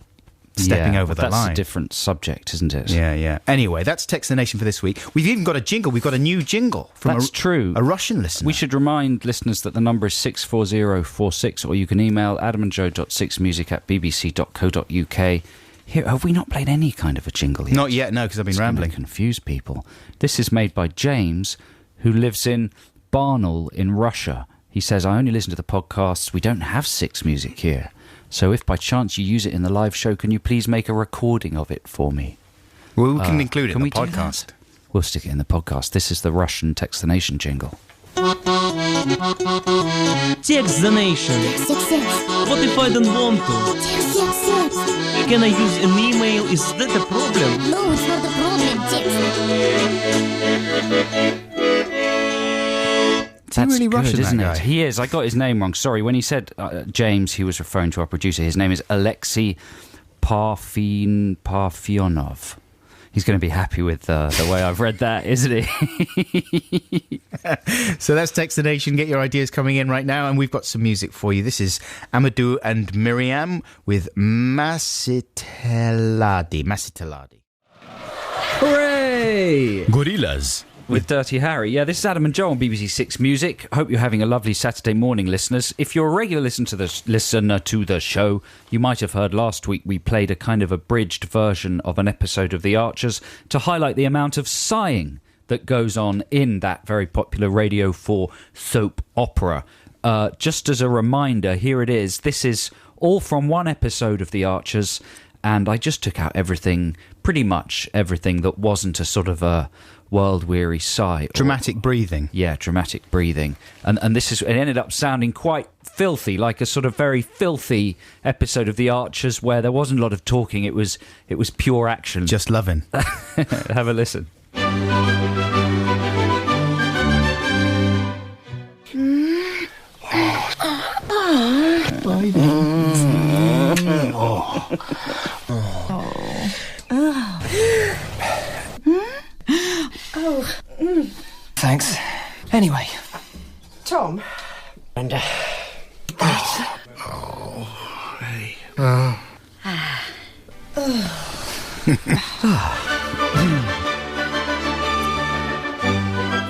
stepping over the line. That's a different subject, isn't it? Yeah. Anyway, that's Text the Nation for this week. We've even got a jingle. We've got a new jingle from true. A Russian listener. We should remind listeners that the number is 64046, or you can email adamandjoe.6music@bbc.co.uk. Here, have we not played any kind of a jingle yet? Not yet, no, because I've been rambling. Confuse people. This is made by James, who lives in Barnaul in Russia. He says, I only listen to the podcasts. We don't have Six Music here. So if by chance you use it in the live show, can you please make a recording of it for me? Well, we can include it in the do podcast. that? We'll stick it in the podcast. This is the Russian Text the Nation jingle. Text the Nation. What if I don't want to? Can I use an email? Is that a problem? No, it's not a problem, That's really good, Russian, that isn't guy? it? He is. I got his name wrong. Sorry. When he said James, he was referring to our producer. His name is Alexei Parfionov. He's going to be happy with the way I've read that, isn't he? So that's Text the Nation. Get your ideas coming in right now, and we've got some music for you. This is Amadou and Miriam with Masiteladi. Hooray! Gorillas. With Dirty Harry. Yeah, this is Adam and Joe on BBC Six Music. Hope you're having a lovely Saturday morning, listeners. If you're a regular listener to the show, you might have heard last week we played a kind of abridged version of an episode of The Archers to highlight the amount of sighing that goes on in that very popular Radio 4 soap opera. Just as a reminder, here it is. This is all from one episode of The Archers, and I just took out pretty much everything that wasn't a sort of a world-weary sigh. Dramatic breathing. Yeah, dramatic breathing. And it ended up sounding quite filthy, like a sort of very filthy episode of The Archers where there wasn't a lot of talking. It was pure action. Just loving. Have a listen. Thanks. Anyway. Tom. And,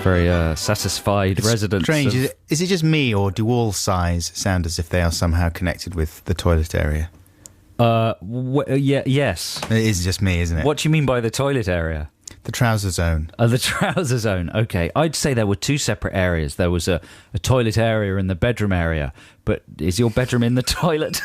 Very satisfied residents. Strange. Is it just me, or do all sighs sound as if they are somehow connected with the toilet area? Yes. It is just me, isn't it? What do you mean by the toilet area? The trouser zone. The trouser zone. Okay. I'd say there were two separate areas. There was a toilet area and the bedroom area. But is your bedroom in the toilet?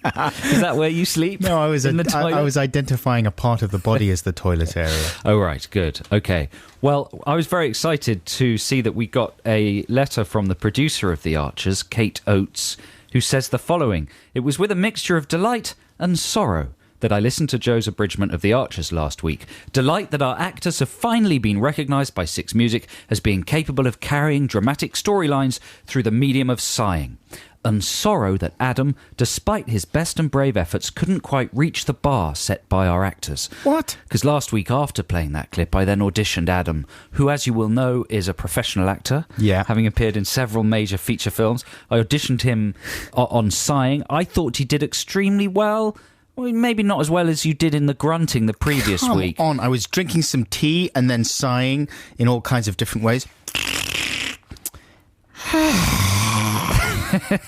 Is that where you sleep? No, I was in the toilet? I was identifying a part of the body as the toilet area. Oh, right. Good. Okay. Well, I was very excited to see that we got a letter from the producer of The Archers, Kate Oates, who says the following. It was with a mixture of delight and sorrow that I listened to Joe's abridgment of The Archers last week. Delight that our actors have finally been recognised by Six Music as being capable of carrying dramatic storylines through the medium of sighing. And sorrow that Adam, despite his best and brave efforts, couldn't quite reach the bar set by our actors. What? Because last week, after playing that clip, I then auditioned Adam, who, as you will know, is a professional actor. Yeah. Having appeared in several major feature films. I auditioned him on sighing. I thought he did extremely well. Well, maybe not as well as you did in the grunting the previous week. Come on, I was drinking some tea and then sighing in all kinds of different ways.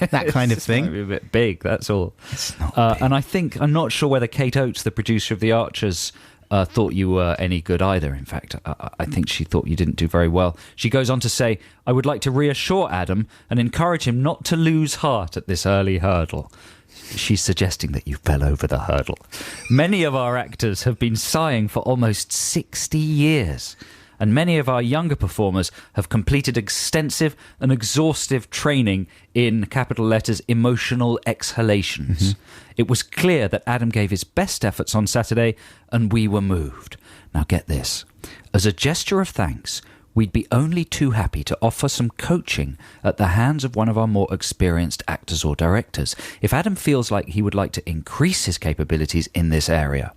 That kind of thing. Might be a bit big, that's all. It's not big. And I'm not sure whether Kate Oates, the producer of The Archers, thought you were any good either. In fact, I think she thought you didn't do very well. She goes on to say, I would like to reassure Adam and encourage him not to lose heart at this early hurdle. She's suggesting that you fell over the hurdle. Many of our actors have been sighing for almost 60 years. And many of our younger performers have completed extensive and exhaustive training in, capital letters, emotional exhalations. Mm-hmm. It was clear that Adam gave his best efforts on Saturday, and we were moved. Now get this. As a gesture of thanks, we'd be only too happy to offer some coaching at the hands of one of our more experienced actors or directors, if Adam feels like he would like to increase his capabilities in this area.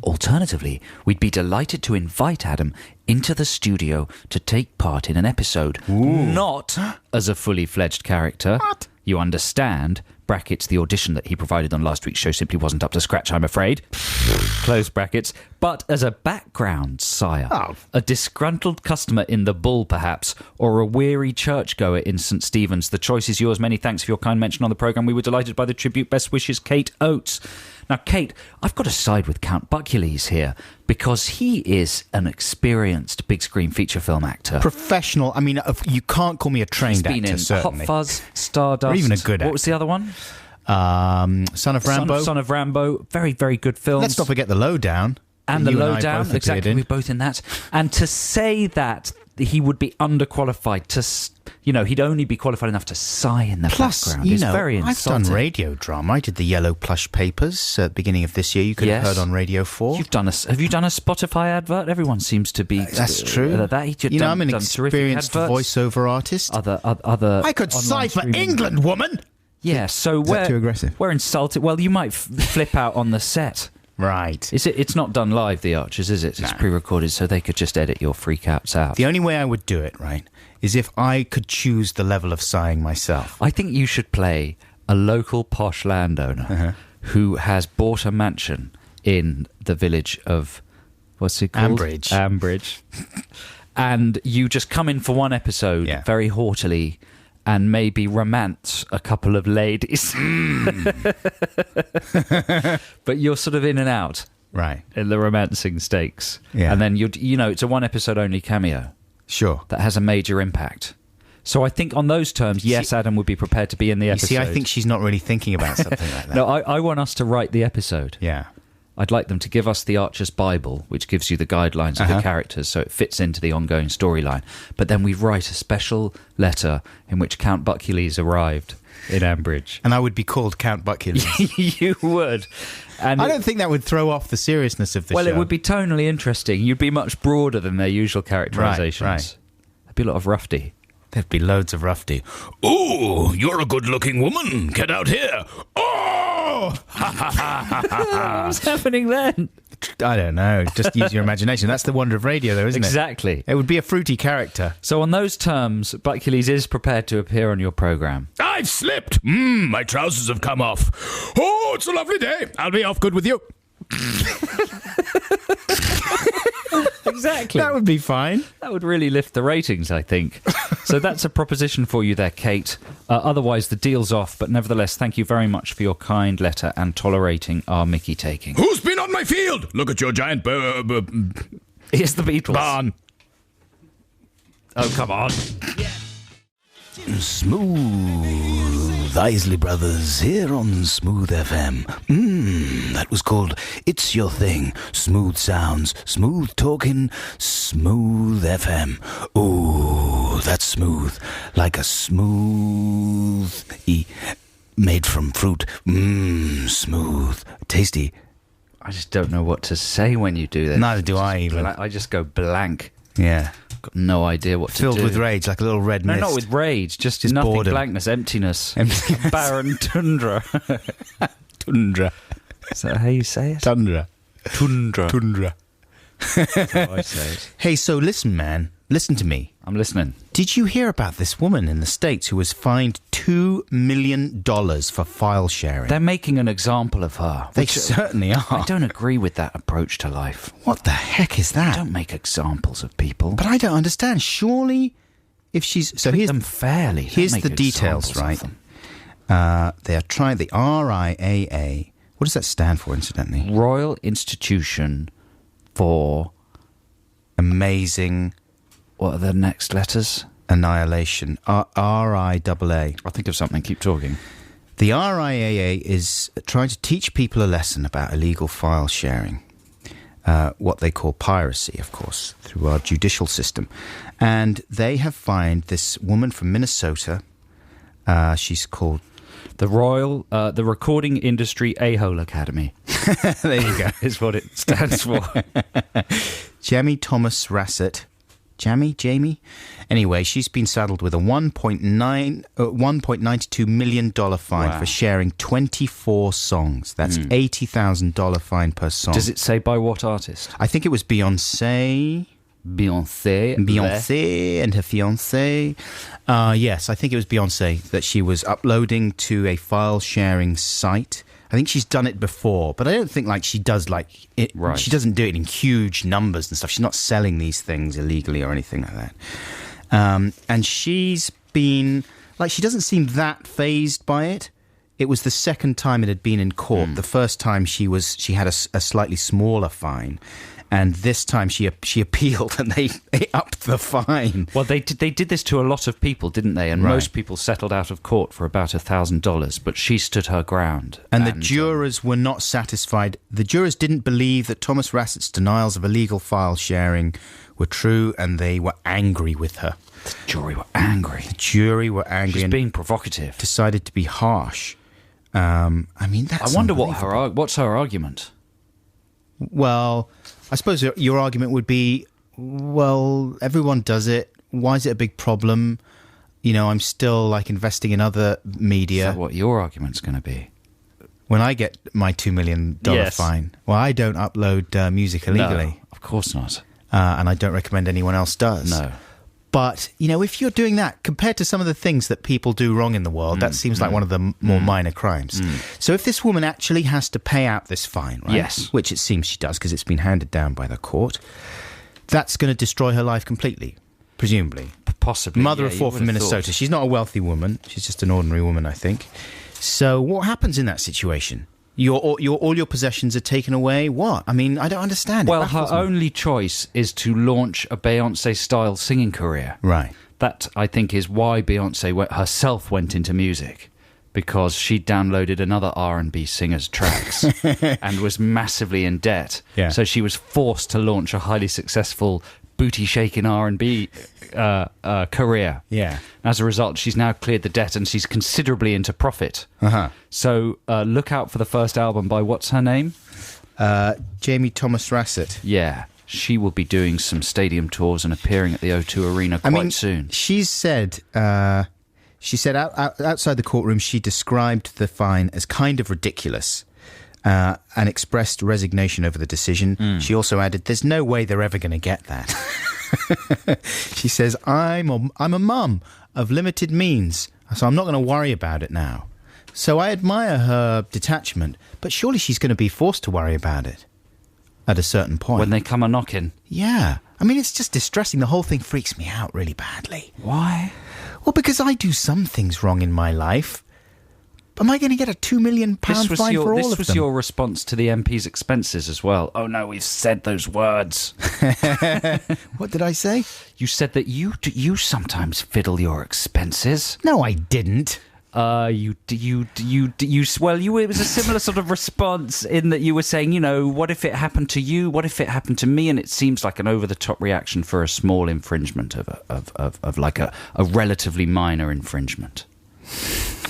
Alternatively, we'd be delighted to invite Adam into the studio to take part in an episode. Ooh. Not as a fully fledged character. What? You understand, brackets, the audition that he provided on last week's show simply wasn't up to scratch, I'm afraid. Close brackets. But as a background sire. Oh. A disgruntled customer in the Bull, perhaps, or a weary churchgoer in St. Stephen's. The choice is yours. Many thanks for your kind mention on the programme. We were delighted by the tribute. Best wishes, Kate Oates. Now, Kate, I've got to side with Count Buckules here because he is an experienced big screen feature film actor. Professional. I mean, you can't call me a trained actor, He's been in certainly. Hot Fuzz, Stardust. Or even a good actor. What was the other one? Son of Rambo. Son of Rambo. Very, very good films. Let's not forget The Lowdown. And The You I Lowdown, both exactly. appeared in. We're both in that. And to say that he would be underqualified to, he'd only be qualified enough to sigh in the background. It's very I've insulting. done radio drama. I did the Yellow Plush Papers at the beginning of this year. You could have Yes. heard on Radio 4. Have you done a Spotify advert? Everyone seems to be. That's true. I'm an experienced voiceover artist. Other. I could online sigh for streaming. England, woman! Yeah, so that too aggressive? We're insulted. Well, you might flip out on the set. Right. It's not done live, The Archers, is it? It's pre-recorded, so they could just edit your freakouts out. The only way I would do it, right, is if I could choose the level of sighing myself. I think you should play a local posh landowner who has bought a mansion in the village of, what's it called? Ambridge. And you just come in for one episode very haughtily and maybe romance a couple of ladies. But you're sort of in and out. Right. in the Romancing Stakes. Yeah. And then, it's a one-episode only cameo Sure. that has a major impact. So I think on those terms, yes, Adam would be prepared to be in the You episode. see, I think she's not really thinking about something like that. No, I want us to write the episode. Yeah. I'd like them to give us the Archer's Bible, which gives you the guidelines of the characters, so it fits into the ongoing storyline. But then we write a special letter in which Count Buckules arrived in Ambridge. And I would be called Count Buckules. You would. And I don't think that would throw off the seriousness of the show. Well, it would be tonally interesting. You'd be much broader than their usual characterizations. Right. There'd be a lot of Rufty. There'd be loads of Rufty. Oh, you're a good-looking woman. Get out here. Oh! What's happening then? I don't know. Just use your imagination. That's the wonder of radio, though, isn't Exactly. it? It would be a fruity character. So on those terms, Buckules is prepared to appear on your programme. I've slipped. My trousers have come off. Oh, it's a lovely day. I'll be off good with you. Exactly. That would be fine. That would really lift the ratings, I think. So that's a proposition for you there, Kate. Otherwise, the deal's off. But nevertheless, thank you very much for your kind letter and tolerating our Mickey taking. Who's been on my field? Look at your giant Here's the Beatles. barn. Oh, come on. Smooth Isley Brothers here on Smooth FM. That was called It's Your Thing. Smooth sounds, smooth talking, Smooth FM. Ooh, that's smooth. Like a smooth made from fruit. Smooth. Tasty. I just don't know what to say when you do this. Neither do I even. I just go blank. Yeah. Got no idea what to do. Filled with rage, like a little red No, mist. not with rage. Just nothing. boredom. Blankness, emptiness. Emptiness. Barren tundra. Tundra. Is that how you say it? Tundra. Tundra. Tundra. That's how I say it. Hey, so listen, man. Listen to me. I'm listening. Did you hear about this woman in the States who was fined $2 million for file sharing? They're making an example of her. They which certainly are. I don't agree with that approach to life. What the heck is that? Don't make examples of people. But I don't understand. Surely, if she's... So Treat here's them fairly. Don't Here's make the details, examples of right? them. They're trying the RIAA. What does that stand for, incidentally? Royal Institution for... Amazing What are the next letters? Annihilation. RIAA. I'll think of something. Keep talking. The RIAA is trying to teach people a lesson about illegal file sharing. What they call piracy, of course, through our judicial system. And they have fined this woman from Minnesota. She's called... The Recording Industry A-Hole Academy. There you go. Is what it stands for. Jamie Thomas Rassett. Jamie? Anyway, she's been saddled with a $1.92 million fine Wow. for sharing 24 songs. That's $80,000 fine per song. Does it say by what artist? I think it was Beyoncé Beyonce. and her fiancé. Yes, I think it was Beyoncé that she was uploading to a file sharing site. I think she's done it before, but I don't think like she does like it. Right. She doesn't do it in huge numbers and stuff. She's not selling these things illegally or anything like that. And she's been like, she doesn't seem that fazed by it. It was the second time it had been in court. The first time she had a slightly smaller fine. And this time she appealed and they upped the fine. Well, they did this to a lot of people, didn't they? And Right. most people settled out of court for about $1,000, but she stood her ground. And the jurors were not satisfied. The jurors didn't believe that Thomas Rassett's denials of illegal file sharing were true, and they were angry with her. The jury were angry. The jury were angry She's and being provocative. decided to be harsh. I mean, that's I wonder unbelievable. what's her argument. Well, I suppose your argument would be, well, everyone does it. Why is it a big problem? You know, I'm still like investing in other media. Is that what your argument's going to be? When I get my $2 million Yes. fine, well, I don't upload music illegally. No, of course not. And I don't recommend anyone else does. No. But, you know, if you're doing that, compared to some of the things that people do wrong in the world, that seems like one of the more minor crimes. So if this woman actually has to pay out this fine, right? Yes. Which it seems she does because it's been handed down by the court, that's going to destroy her life completely, presumably. Possibly. Mother yeah, of you four would from have Minnesota. thought. She's not a wealthy woman. She's just an ordinary woman, I think. So what happens in that situation? all your possessions are taken away? What? I mean, I don't understand. Well, her only choice is to launch a Beyoncé-style singing career. Right. That, I think, is why Beyoncé herself went into music, because she downloaded another R&B singer's tracks and was massively in debt. Yeah. So she was forced to launch a highly successful booty-shaking R&B career. Yeah. As a result, she's now cleared the debt and she's considerably into profit. Uh-huh. So look out for the first album by, what's her name? Jamie Thomas Rassett. Yeah. She will be doing some stadium tours and appearing at the O2 Arena quite soon. She said outside the courtroom, she described the fine as kind of ridiculous and expressed resignation over the decision. She also added, there's no way they're ever going to get that. She says, I'm a mum of limited means, so I'm not going to worry about it now. So I admire her detachment, but surely she's going to be forced to worry about it at a certain point. When they come a-knocking. Yeah. I mean, it's just distressing. The whole thing freaks me out really badly. Why? Well, because I do some things wrong in my life. Am I going to get a £2 million fine for all of them? This was your response to the MP's expenses as well. Oh, no, we've said those words. What did I say? You said that you sometimes fiddle your expenses. No, I didn't. Well, it was a similar sort of response in that you were saying, what if it happened to you? What if it happened to me? And it seems like an over-the-top reaction for a small infringement of like a relatively minor infringement.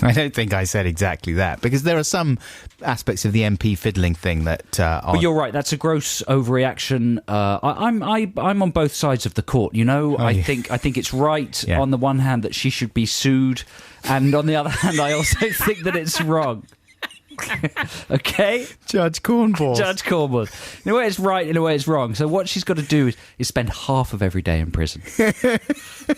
I don't think I said exactly that, because there are some aspects of the MP fiddling thing that But you're right, that's a gross overreaction. I'm on both sides of the court, I think it's right on the one hand that she should be sued, and on the other hand I also think that it's wrong. Okay? Judge Cornballs. Judge Cornballs. In a way it's right, in a way it's wrong. So what she's got to do is spend half of every day in prison.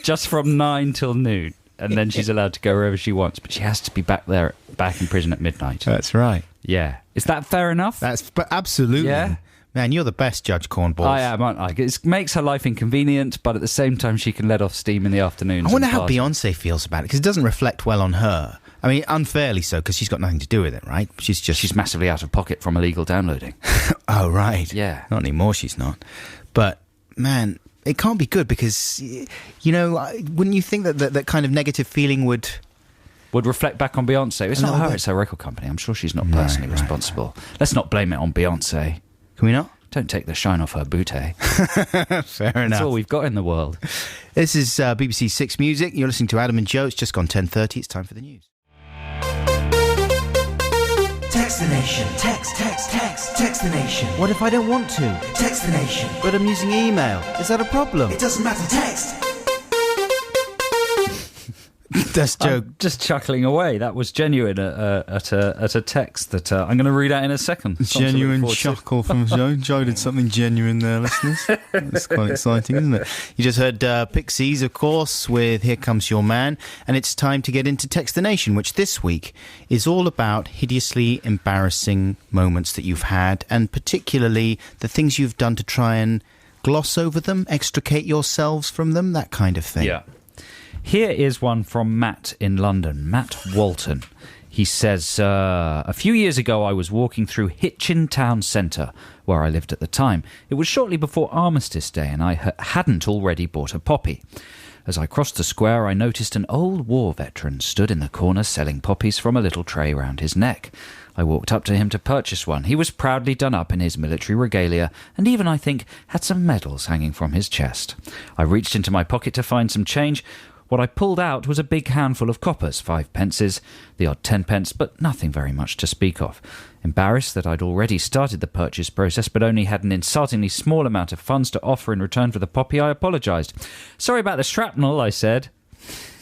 Just from 9 till noon. And then she's allowed to go wherever she wants. But she has to be back in prison at midnight. That's right. Yeah. Is that fair enough? Absolutely. Yeah? Man, you're the best, Judge Cornballs. I am, aren't I? It makes her life inconvenient, but at the same time she can let off steam in the afternoons. I wonder how Beyonce feels about it, because it doesn't reflect well on her. I mean, unfairly so, because she's got nothing to do with it, right? She's massively out of pocket from illegal downloading. Oh, right. Yeah. Not anymore, she's not. But, man, it can't be good, because, wouldn't you think that kind of negative feeling would reflect back on Beyonce? It's not her, it's her record company. I'm sure she's not personally responsible. Right. Let's not blame it on Beyonce. Can we not? Don't take the shine off her booty. Fair enough. That's all we've got in the world. This is BBC Six Music. You're listening to Adam and Joe. It's just gone 10:30. It's time for the news. Text the nation. Text the nation. What if I don't want to? Text the nation. But I'm using email. Is that a problem? It doesn't matter. Text. That's Joe. I'm just chuckling away. That was genuine at a text that I'm going to read out in a second. Genuine chuckle from Joe. Joe did something genuine there, listeners. That's quite exciting, isn't it? You just heard Pixies, of course, with Here Comes Your Man. And it's time to get into Text the Nation, which this week is all about hideously embarrassing moments that you've had, and particularly the things you've done to try and gloss over them, extricate yourselves from them, that kind of thing. Yeah. Here is one from Matt in London, Matt Walton. He says, a few years ago I was walking through Hitchin Town Centre, where I lived at the time. It was shortly before Armistice Day, and I hadn't already bought a poppy. As I crossed the square, I noticed an old war veteran stood in the corner selling poppies from a little tray round his neck. I walked up to him to purchase one. He was proudly done up in his military regalia, and even, I think, had some medals hanging from his chest. I reached into my pocket to find some change. What I pulled out was a big handful of coppers, 5 pences, the odd 10 pence, but nothing very much to speak of. Embarrassed that I'd already started the purchase process but only had an insultingly small amount of funds to offer in return for the poppy, I apologised. "Sorry about the shrapnel," I said.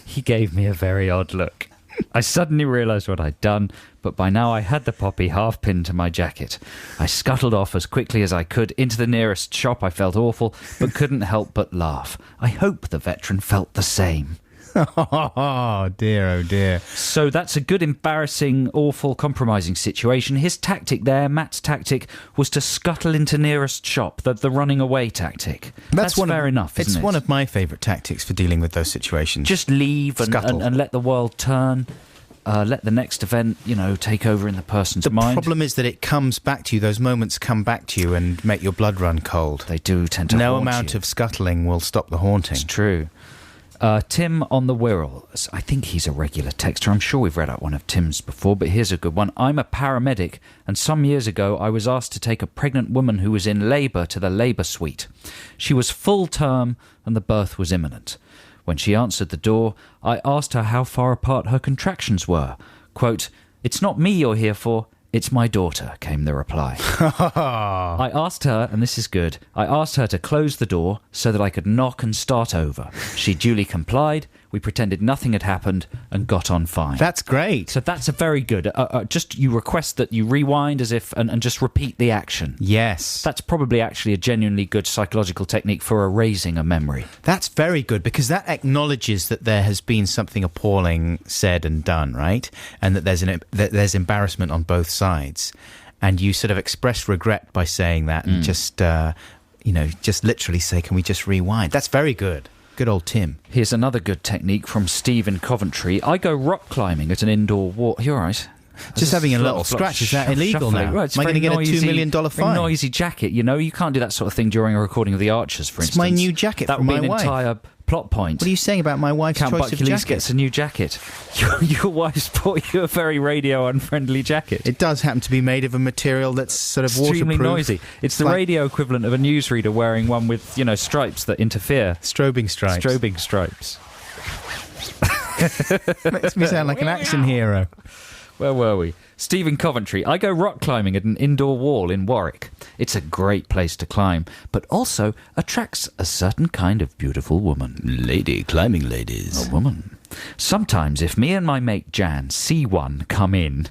He gave me a very odd look. I suddenly realised what I'd done, but by now I had the poppy half pinned to my jacket. I scuttled off as quickly as I could into the nearest shop. I felt awful, but couldn't help but laugh. I hope the veteran felt the same. Oh dear, oh dear. So that's a good, embarrassing, awful, compromising situation. His tactic there, Matt's tactic, was to scuttle into nearest shop, the running away tactic. That's fair enough, isn't it? It's one of my favourite tactics for dealing with those situations. Just leave and let the world turn. let the next event, take over in the person's mind. The problem is that it comes back to you. Those moments come back to you and make your blood run cold. They do tend to No haunt amount you. of scuttling will stop the haunting. It's true. Tim on the Wirral. I think he's a regular texter. I'm sure we've read out one of Tim's before, but here's a good one. I'm a paramedic, and some years ago I was asked to take a pregnant woman who was in labour to the labour suite. She was full term, and the birth was imminent. When she answered the door, I asked her how far apart her contractions were. Quote, "It's not me you're here for, it's my daughter," came the reply. I asked her, and this is good, I asked her to close the door so that I could knock and start over. She duly complied. We pretended nothing had happened and got on fine. That's great. So that's a very good. Just you request that you rewind as if and just repeat the action. Yes. That's probably actually a genuinely good psychological technique for erasing a memory. That's very good, because that acknowledges that there has been something appalling said and done, right? And that there's embarrassment on both sides. And you sort of express regret by saying that and just literally say, can we just rewind? That's very good. Good old Tim. Here's another good technique from Steve in Coventry. I go rock climbing at an indoor walk. You're all right. Just having a little scratch. Is that illegal now? Right, Am I going to get a $2 million fine? Noisy jacket. You can't do that sort of thing during a recording of The Archers, for instance. It's my new jacket that from would be my an wife. entire plot point. What are you saying about my wife's Count choice of Buckley's jacket? gets a new jacket. Your wife's bought you a very radio-unfriendly jacket. It does happen to be made of a material that's sort of extremely waterproof. noisy. It's the radio equivalent of a newsreader wearing one with, stripes that interfere. Strobing stripes. Strobing stripes. Makes me sound like an action hero. Where were we? Stephen Coventry. I go rock climbing at an indoor wall in Warwick. It's a great place to climb, but also attracts a certain kind of beautiful woman. Lady, climbing ladies. A woman. Sometimes if me and my mate Jan see one come in,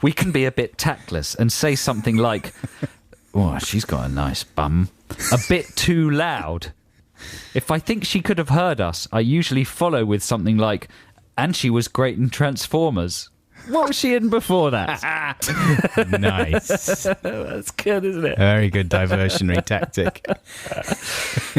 we can be a bit tactless and say something like, "Oh, she's got a nice bum," a bit too loud. If I think she could have heard us, I usually follow with something like, "And she was great in Transformers." What was she in before that? Nice. That's good, isn't it? Very good diversionary tactic.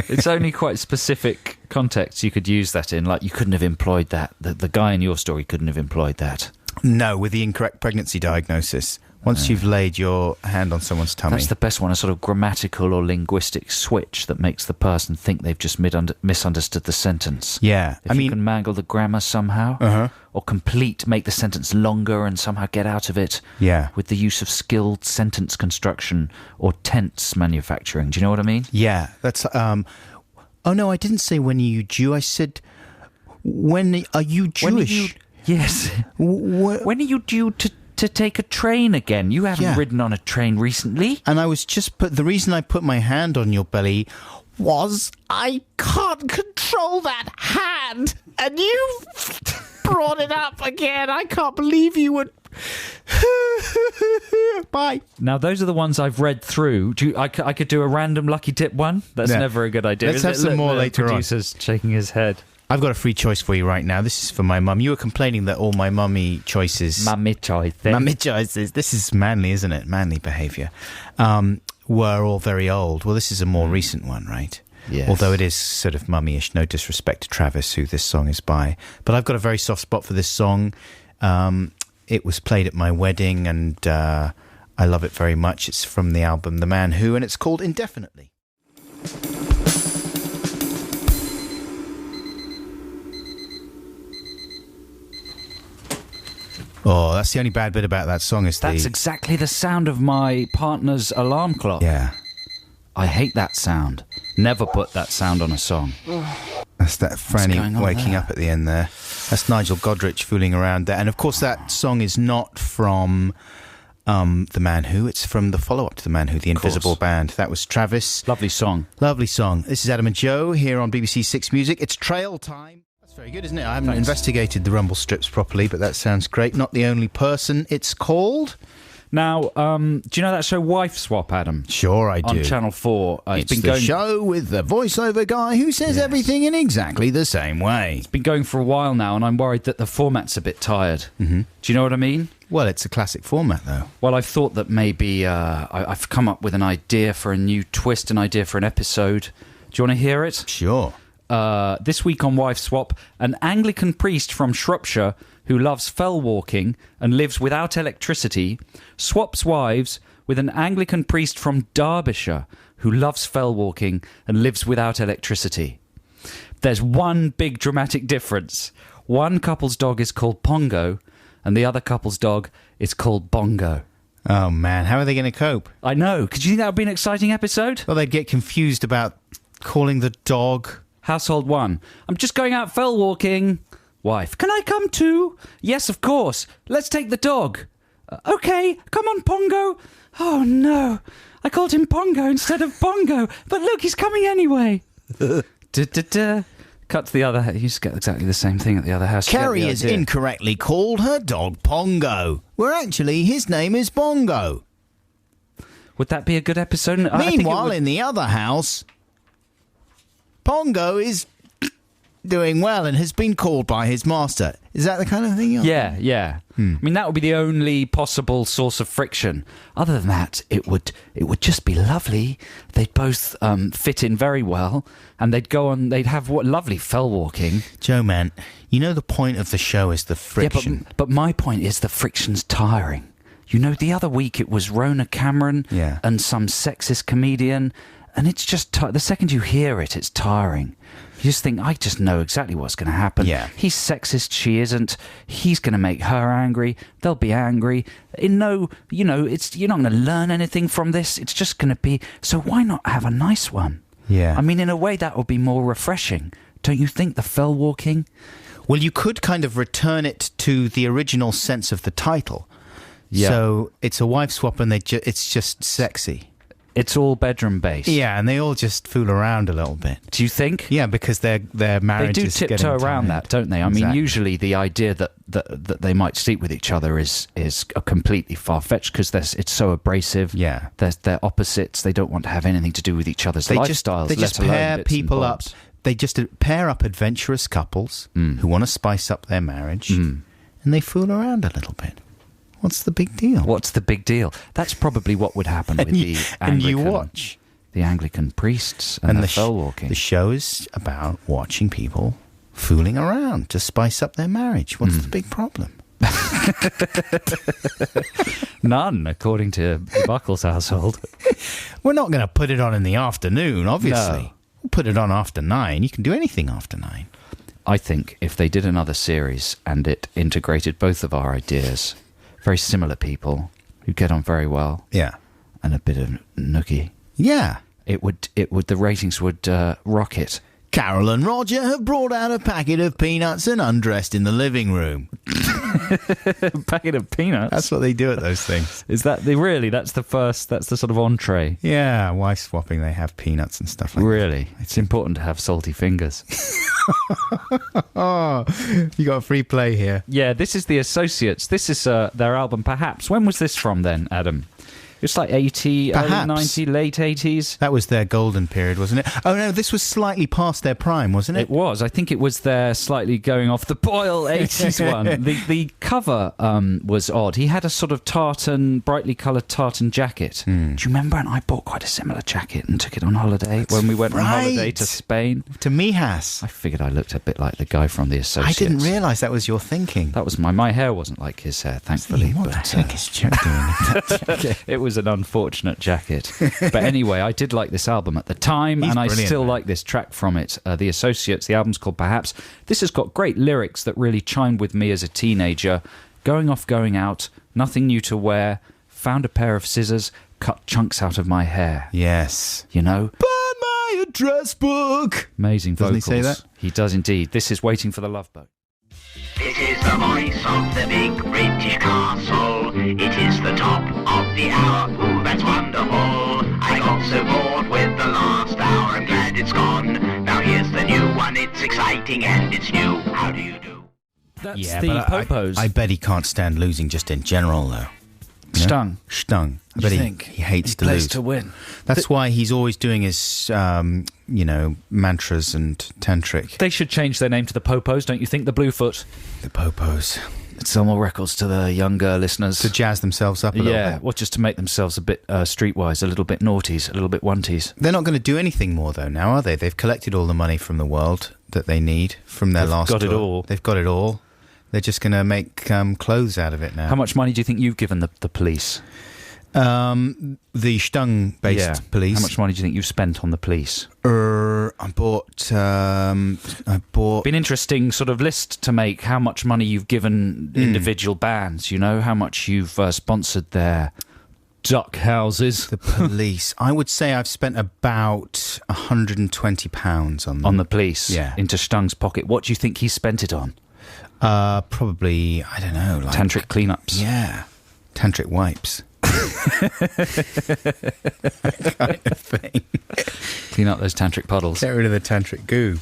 It's only quite specific contexts you could use that in. Like, you couldn't have employed that. The guy in your story couldn't have employed that. No, with the incorrect pregnancy diagnosis. Once you've laid your hand on someone's tummy. That's the best one, a sort of grammatical or linguistic switch that makes the person think they've just misunderstood the sentence. Yeah. If you can mangle the grammar somehow, or make the sentence longer and somehow get out of it with the use of skilled sentence construction or tense manufacturing. Do you know what I mean? Yeah. That's. Oh, no, I didn't say when are you Jew. I said, when are you Jewish? Yes. When are you due to take a train again? You haven't ridden on a train recently. And I was the reason I put my hand on your belly was I can't control that hand, and you brought it up again. I can't believe you would. Bye. Now, those are the ones I've read through. I could do a random lucky tip one. That's never a good idea. Let's have some more later on. Producer's shaking his head. I've got a free choice for you right now. This is for my mum. You were complaining that all my mummy choices... Mummy choices. This is manly, isn't it? Manly behaviour. Were all very old. Well, this is a more recent one, right? Yes. Although it is sort of mummy-ish. No disrespect to Travis, who this song is by. But I've got a very soft spot for this song. It was played at my wedding, and I love it very much. It's from the album The Man Who, and it's called Indefinitely. Oh, that's the only bad bit about that song is That's exactly the sound of my partner's alarm clock. Yeah. I hate that sound. Never put that sound on a song. That's that Franny waking up at the end there. That's Nigel Godrich fooling around there. And of course that song is not from The Man Who. It's from the follow-up to The Man Who, The Invisible Band. That was Travis. Lovely song. Lovely song. This is Adam and Joe here on BBC Six Music. It's Trail Time. Very good, isn't it? I haven't investigated the rumble strips properly, but that sounds great. Not the only person it's called. Now, do you know that show Wife Swap, Adam? Sure, I do. On Channel 4. It's been the show with the voiceover guy who says everything in exactly the same way. It's been going for a while now, and I'm worried that the format's a bit tired. Mm-hmm. Do you know what I mean? Well, it's a classic format, though. Well, I've thought that maybe I've come up with an idea for a new twist, an idea for an episode. Do you want to hear it? Sure. this week on Wife Swap, an Anglican priest from Shropshire who loves fell walking and lives without electricity swaps wives with an Anglican priest from Derbyshire who loves fell walking and lives without electricity. There's one big dramatic difference. One couple's dog is called Pongo and the other couple's dog is called Bongo. Oh, man. How are they going to cope? I know. Could you think that would be an exciting episode? Well, they'd get confused about calling the dog. Household 1. I'm just going out fell walking. Wife. Can I come too? Yes, of course. Let's take the dog. Okay, come on, Pongo. Oh, no. I called him Pongo instead of Bongo. But look, he's coming anyway. Cut to the other house. You just get exactly the same thing at the other house. Kerry has incorrectly called her dog Pongo, where actually his name is Bongo. Would that be a good episode? Meanwhile, in the other house, Pongo is doing well and has been called by his master. Is that the kind of thing you're... Yeah. I mean, that would be the only possible source of friction. Other than that, it would just be lovely. They'd both fit in very well, and they'd go on. They'd have lovely fell walking. Joe, man, you know the point of the show is the friction. Yeah, but my point is the friction's tiring. You know, the other week it was Rona Cameron and some sexist comedian, and it's just the second you hear it, it's tiring. You just think, I just know exactly what's going to happen. Yeah. He's sexist, she isn't. He's going to make her angry. They'll be angry. You're not going to learn anything from this. It's just going to be, so why not have a nice one? Yeah. I mean, in a way, that would be more refreshing. Don't you think, the fell walking? Well, you could kind of return it to the original sense of the title. Yeah. So it's a wife swap and it's just sexy. It's all bedroom based. Yeah, and they all just fool around a little bit. Do you think? Yeah, because their marriage They do is tiptoe around tired. that, don't they? I mean, usually the idea that they might sleep with each other is completely far-fetched because it's so abrasive. Yeah. They're opposites. They don't want to have anything to do with each other's lifestyles. They just let alone pair bits and people up. bobs. They just pair up adventurous couples who want to spice up their marriage, and they fool around a little bit. What's the big deal? What's the big deal? That's probably what would happen with the Anglican... And you watch. The Anglican priests and the fell walking. The show is about watching people fooling around to spice up their marriage. What's the big problem? None, according to the Buckles household. We're not going to put it on in the afternoon, obviously. No. We'll put it on after 9. You can do anything after 9. I think if they did another series and it integrated both of our ideas, very similar people who get on very well, Yeah. and a bit of nookie, Yeah. the ratings would rocket. Carol and Roger have brought out a packet of peanuts and undressed in the living room. Packet of peanuts. That's what they do at those things. Is that that's the sort of entree. Yeah, wife swapping, they have peanuts and stuff like Really? It's important to have salty fingers. that. Oh, you got a free play here. Yeah, this is the Associates. This is their album Perhaps. When was this from then, Adam? It's like 80, early Perhaps. 90, late 80s. That was their golden period, wasn't it? Oh, no, this was slightly past their prime, wasn't it? It was. I think it was their slightly going off the boil 80s one. The cover was odd. He had a sort of brightly coloured tartan jacket. Do you remember? And I bought quite a similar jacket and took it on holiday when we went on holiday to Spain. To Mijas. I figured I looked a bit like the guy from the I Associates. didn't realise that was your thinking. That was my hair wasn't like his hair, thankfully. What but, the heck is Joe doing? it was an unfortunate jacket. But anyway, I did like this album at the time, He's and I brilliant, still man. like this track from it, The Associates. The album's called Perhaps. This has got great lyrics that really chimed with me as a teenager. Going off, going out, nothing new to wear, found a pair of scissors, cut chunks out of my hair. Yes. You know? Burn my address book. Amazing Doesn't vocals. he say that? He does indeed. This is Waiting for the Love Boat. This is the voice of the big British castle. It is the top of the hour. Ooh, that's wonderful. I got so bored with the last hour. I'm glad it's gone. Now here's the new one. It's exciting and it's new. How do you do? That's Yeah, the but Popos. I bet he can't stand losing just in general, though. You know? Stung. Stung. I You bet think? he hates He to plays lose. to win. That's why he's always doing his, mantras and tantric. They should change their name to the Popos, don't you think? The Bluefoot. The Popos. Sell more records to the younger listeners. To jazz themselves up a little bit. Well, just to make themselves a bit streetwise, a little bit naughties, a little bit onesies. They're not going to do anything more, though, now, are they? They've collected all the money from the world that they need from their last tour. They've got it all. They've got it all. They're just going to make clothes out of it now. How much money do you think you've given the police? The Stung-based police. How much money do you think you've spent on the police? I bought... Been interesting sort of list to make how much money you've given individual bands, you know, how much you've sponsored their duck houses. The police. I would say I've spent about £120 on them. On the police? Yeah. Into Stung's pocket. What do you think he spent it on? Probably, I don't know. Like, tantric cleanups. Yeah. Tantric wipes. Kind of thing. Clean up those tantric puddles. Get rid of the tantric goo.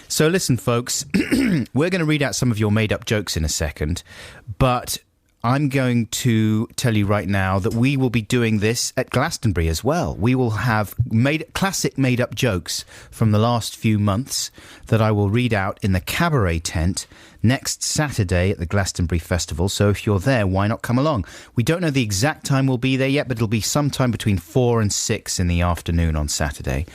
So listen, folks, we're going to read out some of your made-up jokes in a second, but I'm going to tell you right now that we will be doing this at Glastonbury as well. We will have classic made-up jokes from the last few months that I will read out in the cabaret tent next Saturday at the Glastonbury Festival. So if you're there, why not come along? We don't know the exact time we'll be there yet, but it'll be sometime between 4 and 6 in the afternoon on Saturday.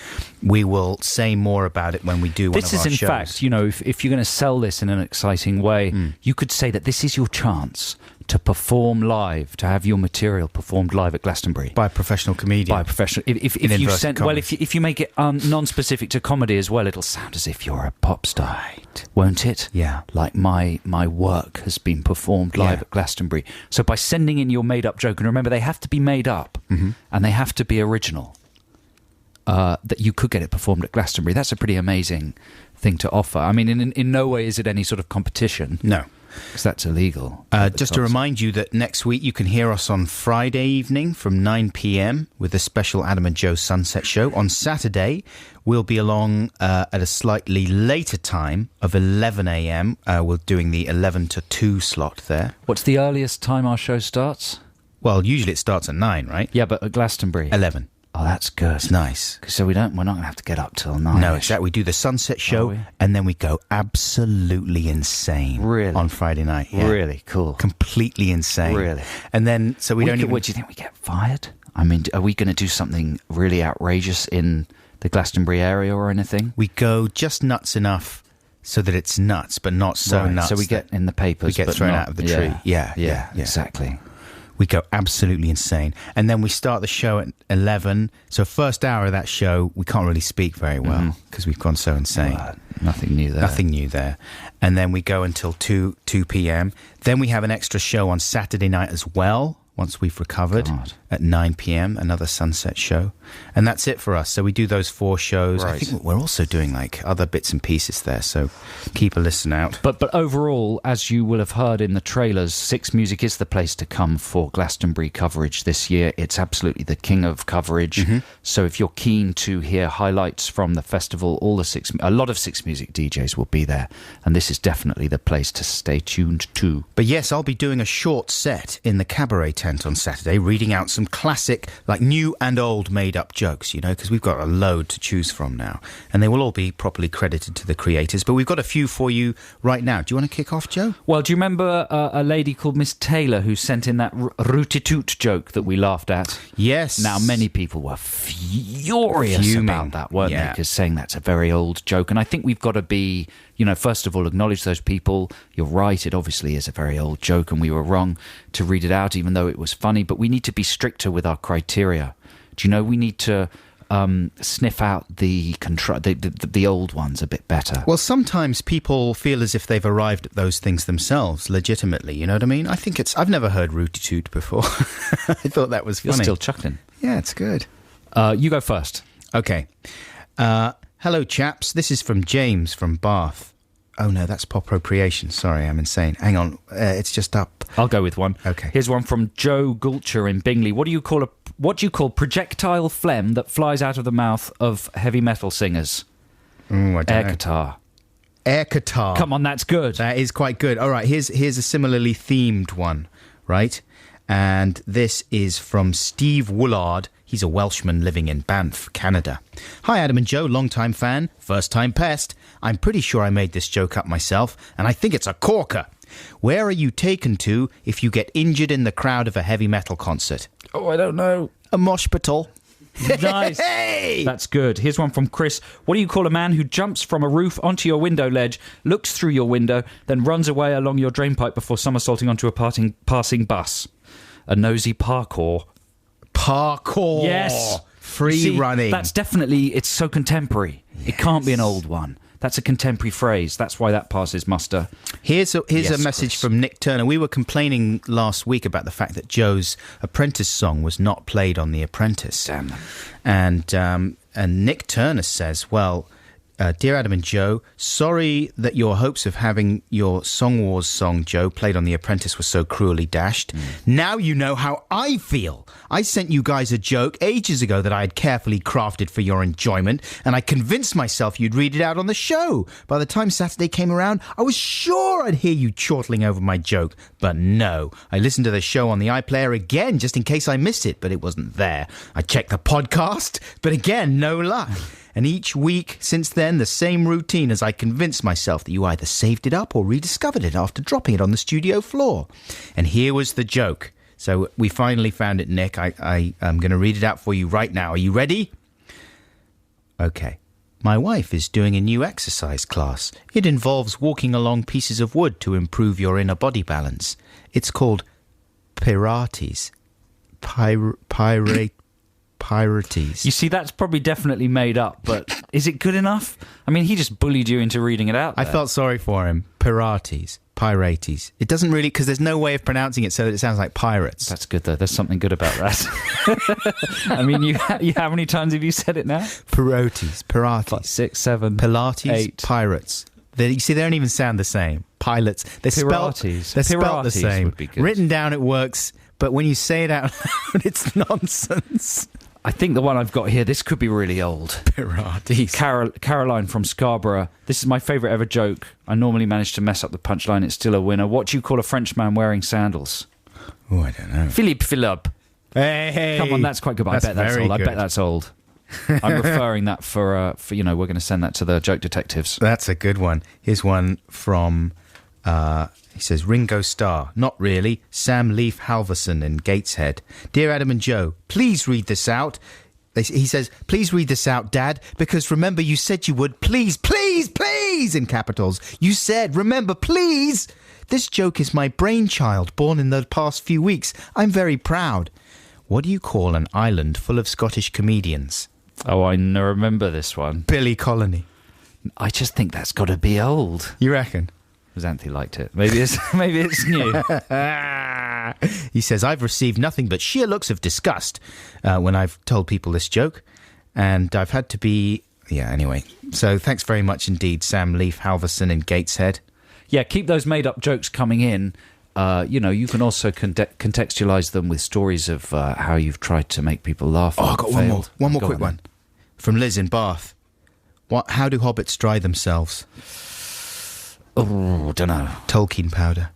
We will say more about it when we do one of our shows. This is, in fact, you know, if you're going to sell this in an exciting way, you could say that this is your chance to perform live, to have your material performed live at Glastonbury By a professional comedian. by a professional. If you send, well, if you make it non-specific to comedy as well, it'll sound as if you're a pop star, won't it? Yeah. Like my work has been performed live at Glastonbury. So by sending in your made-up joke, and remember, they have to be made up and they have to be original. That you could get it performed at Glastonbury. That's a pretty amazing thing to offer. I mean, in no way is it any sort of competition. No. Because that's illegal. Just to remind you that next week you can hear us on Friday evening from 9 p.m. with the special Adam and Joe Sunset Show. On Saturday, we'll be along at a slightly later time of 11 a.m. We're doing the 11 to 2 slot there. What's the earliest time our show starts? Well, usually it starts at 9, right? Yeah, but at Glastonbury. 11. Oh, that's good. It's nice. So we're not going to have to get up till 9. No, exactly. We do the Sunset Show, and then we go absolutely insane. Really? On Friday night. Yeah. Really cool. Completely insane. Really? And then, so we don't even... What do you think, we get fired? I mean, are we going to do something really outrageous in the Glastonbury area or anything? We go just nuts enough so that it's nuts, but not so nuts. So we get in the papers. We get but thrown not, out of the tree. Yeah, exactly. We go absolutely insane. And then we start the show at 11. So first hour of that show, we can't really speak very well because we've gone so insane. Nothing new there. Nothing new there. And then we go until 2 p.m. Then we have an extra show on Saturday night as well, once we've recovered, at 9 p.m, another Sunset Show. And that's it for us. So we do those 4 shows. Right. I think we're also doing like other bits and pieces there, so keep a listen out. But overall, as you will have heard in the trailers, Six Music is the place to come for Glastonbury coverage this year. It's absolutely the king of coverage. So if you're keen to hear highlights from the festival, a lot of Six Music DJs will be there, and this is definitely the place to stay tuned to. But yes, I'll be doing a short set in the cabaret tent on Saturday, reading out some classic, like new and old made-up jokes, you know, because we've got a load to choose from now. And they will all be properly credited to the creators. But we've got a few for you right now. Do you want to kick off, Joe? Well, do you remember a lady called Miss Taylor who sent in that rootitoot joke that we laughed at? Yes. Now, many people were furious about that, weren't they? Because saying that's a very old joke. And I think we've got to be, you know, first of all, acknowledge those people. You're right, it obviously is a very old joke and we were wrong to read it out, even though it was funny. But we need to be stricter with our criteria. Do you know, we need to sniff out the old ones a bit better. Well, sometimes people feel as if they've arrived at those things themselves, legitimately. You know what I mean? I think I've never heard rootitoot before. I thought that was funny. You're still chuckling. Yeah, it's good. You go first. Okay. Hello, chaps. This is from James from Bath. Oh, no, that's pop appropriation. Sorry, I'm insane. Hang on. It's just up. I'll go with one. Okay. Here's one from Joe Gulcher in Bingley. What do you call projectile phlegm that flies out of the mouth of heavy metal singers? Ooh, I don't Air know. catarrh. Air catarrh. Come on, that's good. That is quite good. All right, here's a similarly themed one, right? And this is from Steve Woolard. He's a Welshman living in Banff, Canada. Hi, Adam and Joe, long-time fan, first-time pest. I'm pretty sure I made this joke up myself, and I think it's a corker. Where are you taken to if you get injured in the crowd of a heavy metal concert? Oh, I don't know. A moshpital. Nice. Hey! That's good. Here's one from Chris. What do you call a man who jumps from a roof onto your window ledge, looks through your window, then runs away along your drainpipe before somersaulting onto a passing bus? A nosy parkour. Parkour. Yes. Free See, running. That's definitely, it's so contemporary. Yes. It can't be an old one. That's a contemporary phrase. That's why that passes muster. Here's a Yes, message Chris. from Nick Turner. We were complaining last week about the fact that Joe's Apprentice song was not played on The Apprentice. Damn them. And Nick Turner says, well, Dear Adam and Joe, sorry that your hopes of having your Song Wars song, Joe, played on The Apprentice were so cruelly dashed. Now you know how I feel. I sent you guys a joke ages ago that I had carefully crafted for your enjoyment, and I convinced myself you'd read it out on the show. By the time Saturday came around, I was sure I'd hear you chortling over my joke. But no, I listened to the show on the iPlayer again just in case I missed it, but it wasn't there. I checked the podcast, but again, no luck. And each week since then, the same routine as I convinced myself that you either saved it up or rediscovered it after dropping it on the studio floor. And here was the joke. So we finally found it, Nick. I am going to read it out for you right now. Are you ready? Okay. My wife is doing a new exercise class. It involves walking along pieces of wood to improve your inner body balance. It's called Pilates. Pirates. You see, that's probably definitely made up, but is it good enough? I mean, he just bullied you into reading it out there. I felt sorry for him. Pirates. It doesn't really, because there's no way of pronouncing it so that it sounds like pirates. That's good, though. There's something good about that. I mean, you how many times have you said it now? Pilates. 6, 7, Pilates. 8. Pirates. You see, they don't even sound the same. Pilots. They're spelled the same. Would be good. Written down, it works, but when you say it out loud, it's nonsense. I think the one I've got here, this could be really old. Pilates. Caroline from Scarborough. This is my favourite ever joke. I normally manage to mess up the punchline. It's still a winner. What do you call a Frenchman wearing sandals? Oh, I don't know. Philippe. Hey. Come on, that's quite good. But I bet that's very old. good. I bet that's old. I'm referring that for we're going to send that to the joke detectives. That's a good one. Here's one from, he says, Ringo Starr. Not really. Sam Leaf Halverson in Gateshead. Dear Adam and Joe, please read this out. He says, please read this out, Dad, because remember you said you would. Please, please, please, in capitals. You said, remember, please. This joke is my brainchild, born in the past few weeks. I'm very proud. What do you call an island full of Scottish comedians? Oh, I remember this one. Billy Colony. I just think that's got to be old. You reckon? Xanthi liked it. Maybe it's new. He says, I've received nothing but sheer looks of disgust when I've told people this joke. And I've had to be... Yeah, anyway. So thanks very much indeed, Sam Leaf Halverson in Gateshead. Yeah, keep those made-up jokes coming in. You can also contextualise them with stories of how you've tried to make people laugh. Oh, I've got one more. One more Go quick on, one. From Liz in Bath. How do hobbits dry themselves? Oh, don't know. Tolkien powder.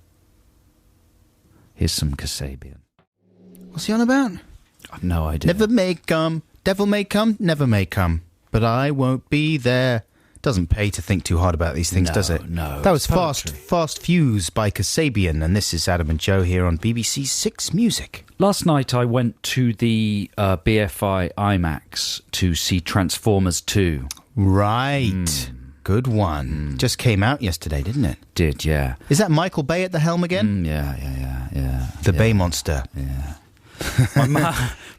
Here's some Kasabian. What's he on about? I've no idea. Never may come. Devil may come. Never may come. But I won't be there. Doesn't pay to think too hard about these things, does it? No. That was Poetry. Fast Fuse by Kasabian, and this is Adam and Joe here on BBC Six Music. Last night I went to the BFI IMAX to see Transformers 2. Right. Good one. Just came out yesterday, didn't it? Did, yeah. Is that Michael Bay at the helm again? Yeah. The Bay Monster. Yeah.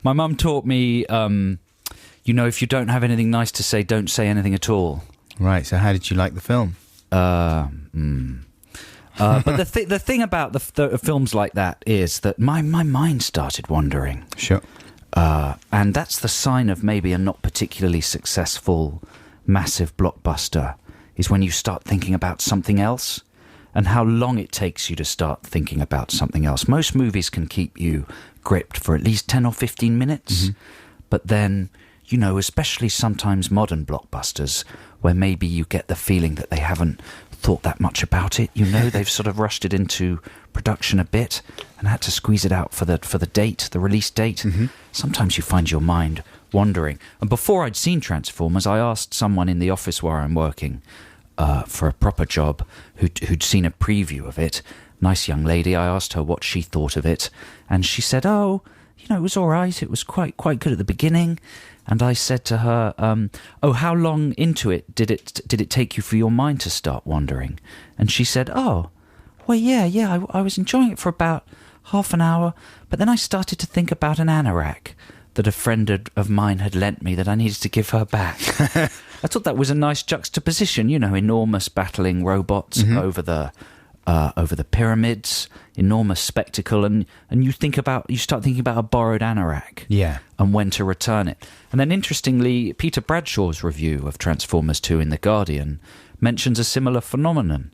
My mum taught me, if you don't have anything nice to say, don't say anything at all. Right, so how did you like the film? But the thing about the films like that is that my mind started wandering. Sure. And that's the sign of maybe a not particularly successful, massive blockbuster, is when you start thinking about something else and how long it takes you to start thinking about something else. Most movies can keep you gripped for at least 10 or 15 minutes, but then, especially sometimes modern blockbusters, where maybe you get the feeling that they haven't thought that much about it. They've sort of rushed it into production a bit and had to squeeze it out for the release date. Sometimes you find your mind wandering. And before I'd seen Transformers, I asked someone in the office where I'm working, for a proper job who'd seen a preview of it. Nice young lady. I asked her what she thought of it, and she said, "Oh, you know, it was all right. It was quite good at the beginning." And I said to her, "Oh, how long into it did it take you for your mind to start wandering?" And she said, "Oh, well, yeah. I was enjoying it for about half an hour, but then I started to think about an anorak that a friend of mine had lent me that I needed to give her back." I thought that was a nice juxtaposition, you know, enormous battling robots over the pyramids, enormous spectacle, and you start thinking about a borrowed anorak, and when to return it. And then interestingly, Peter Bradshaw's review of Transformers 2 in The Guardian mentions a similar phenomenon.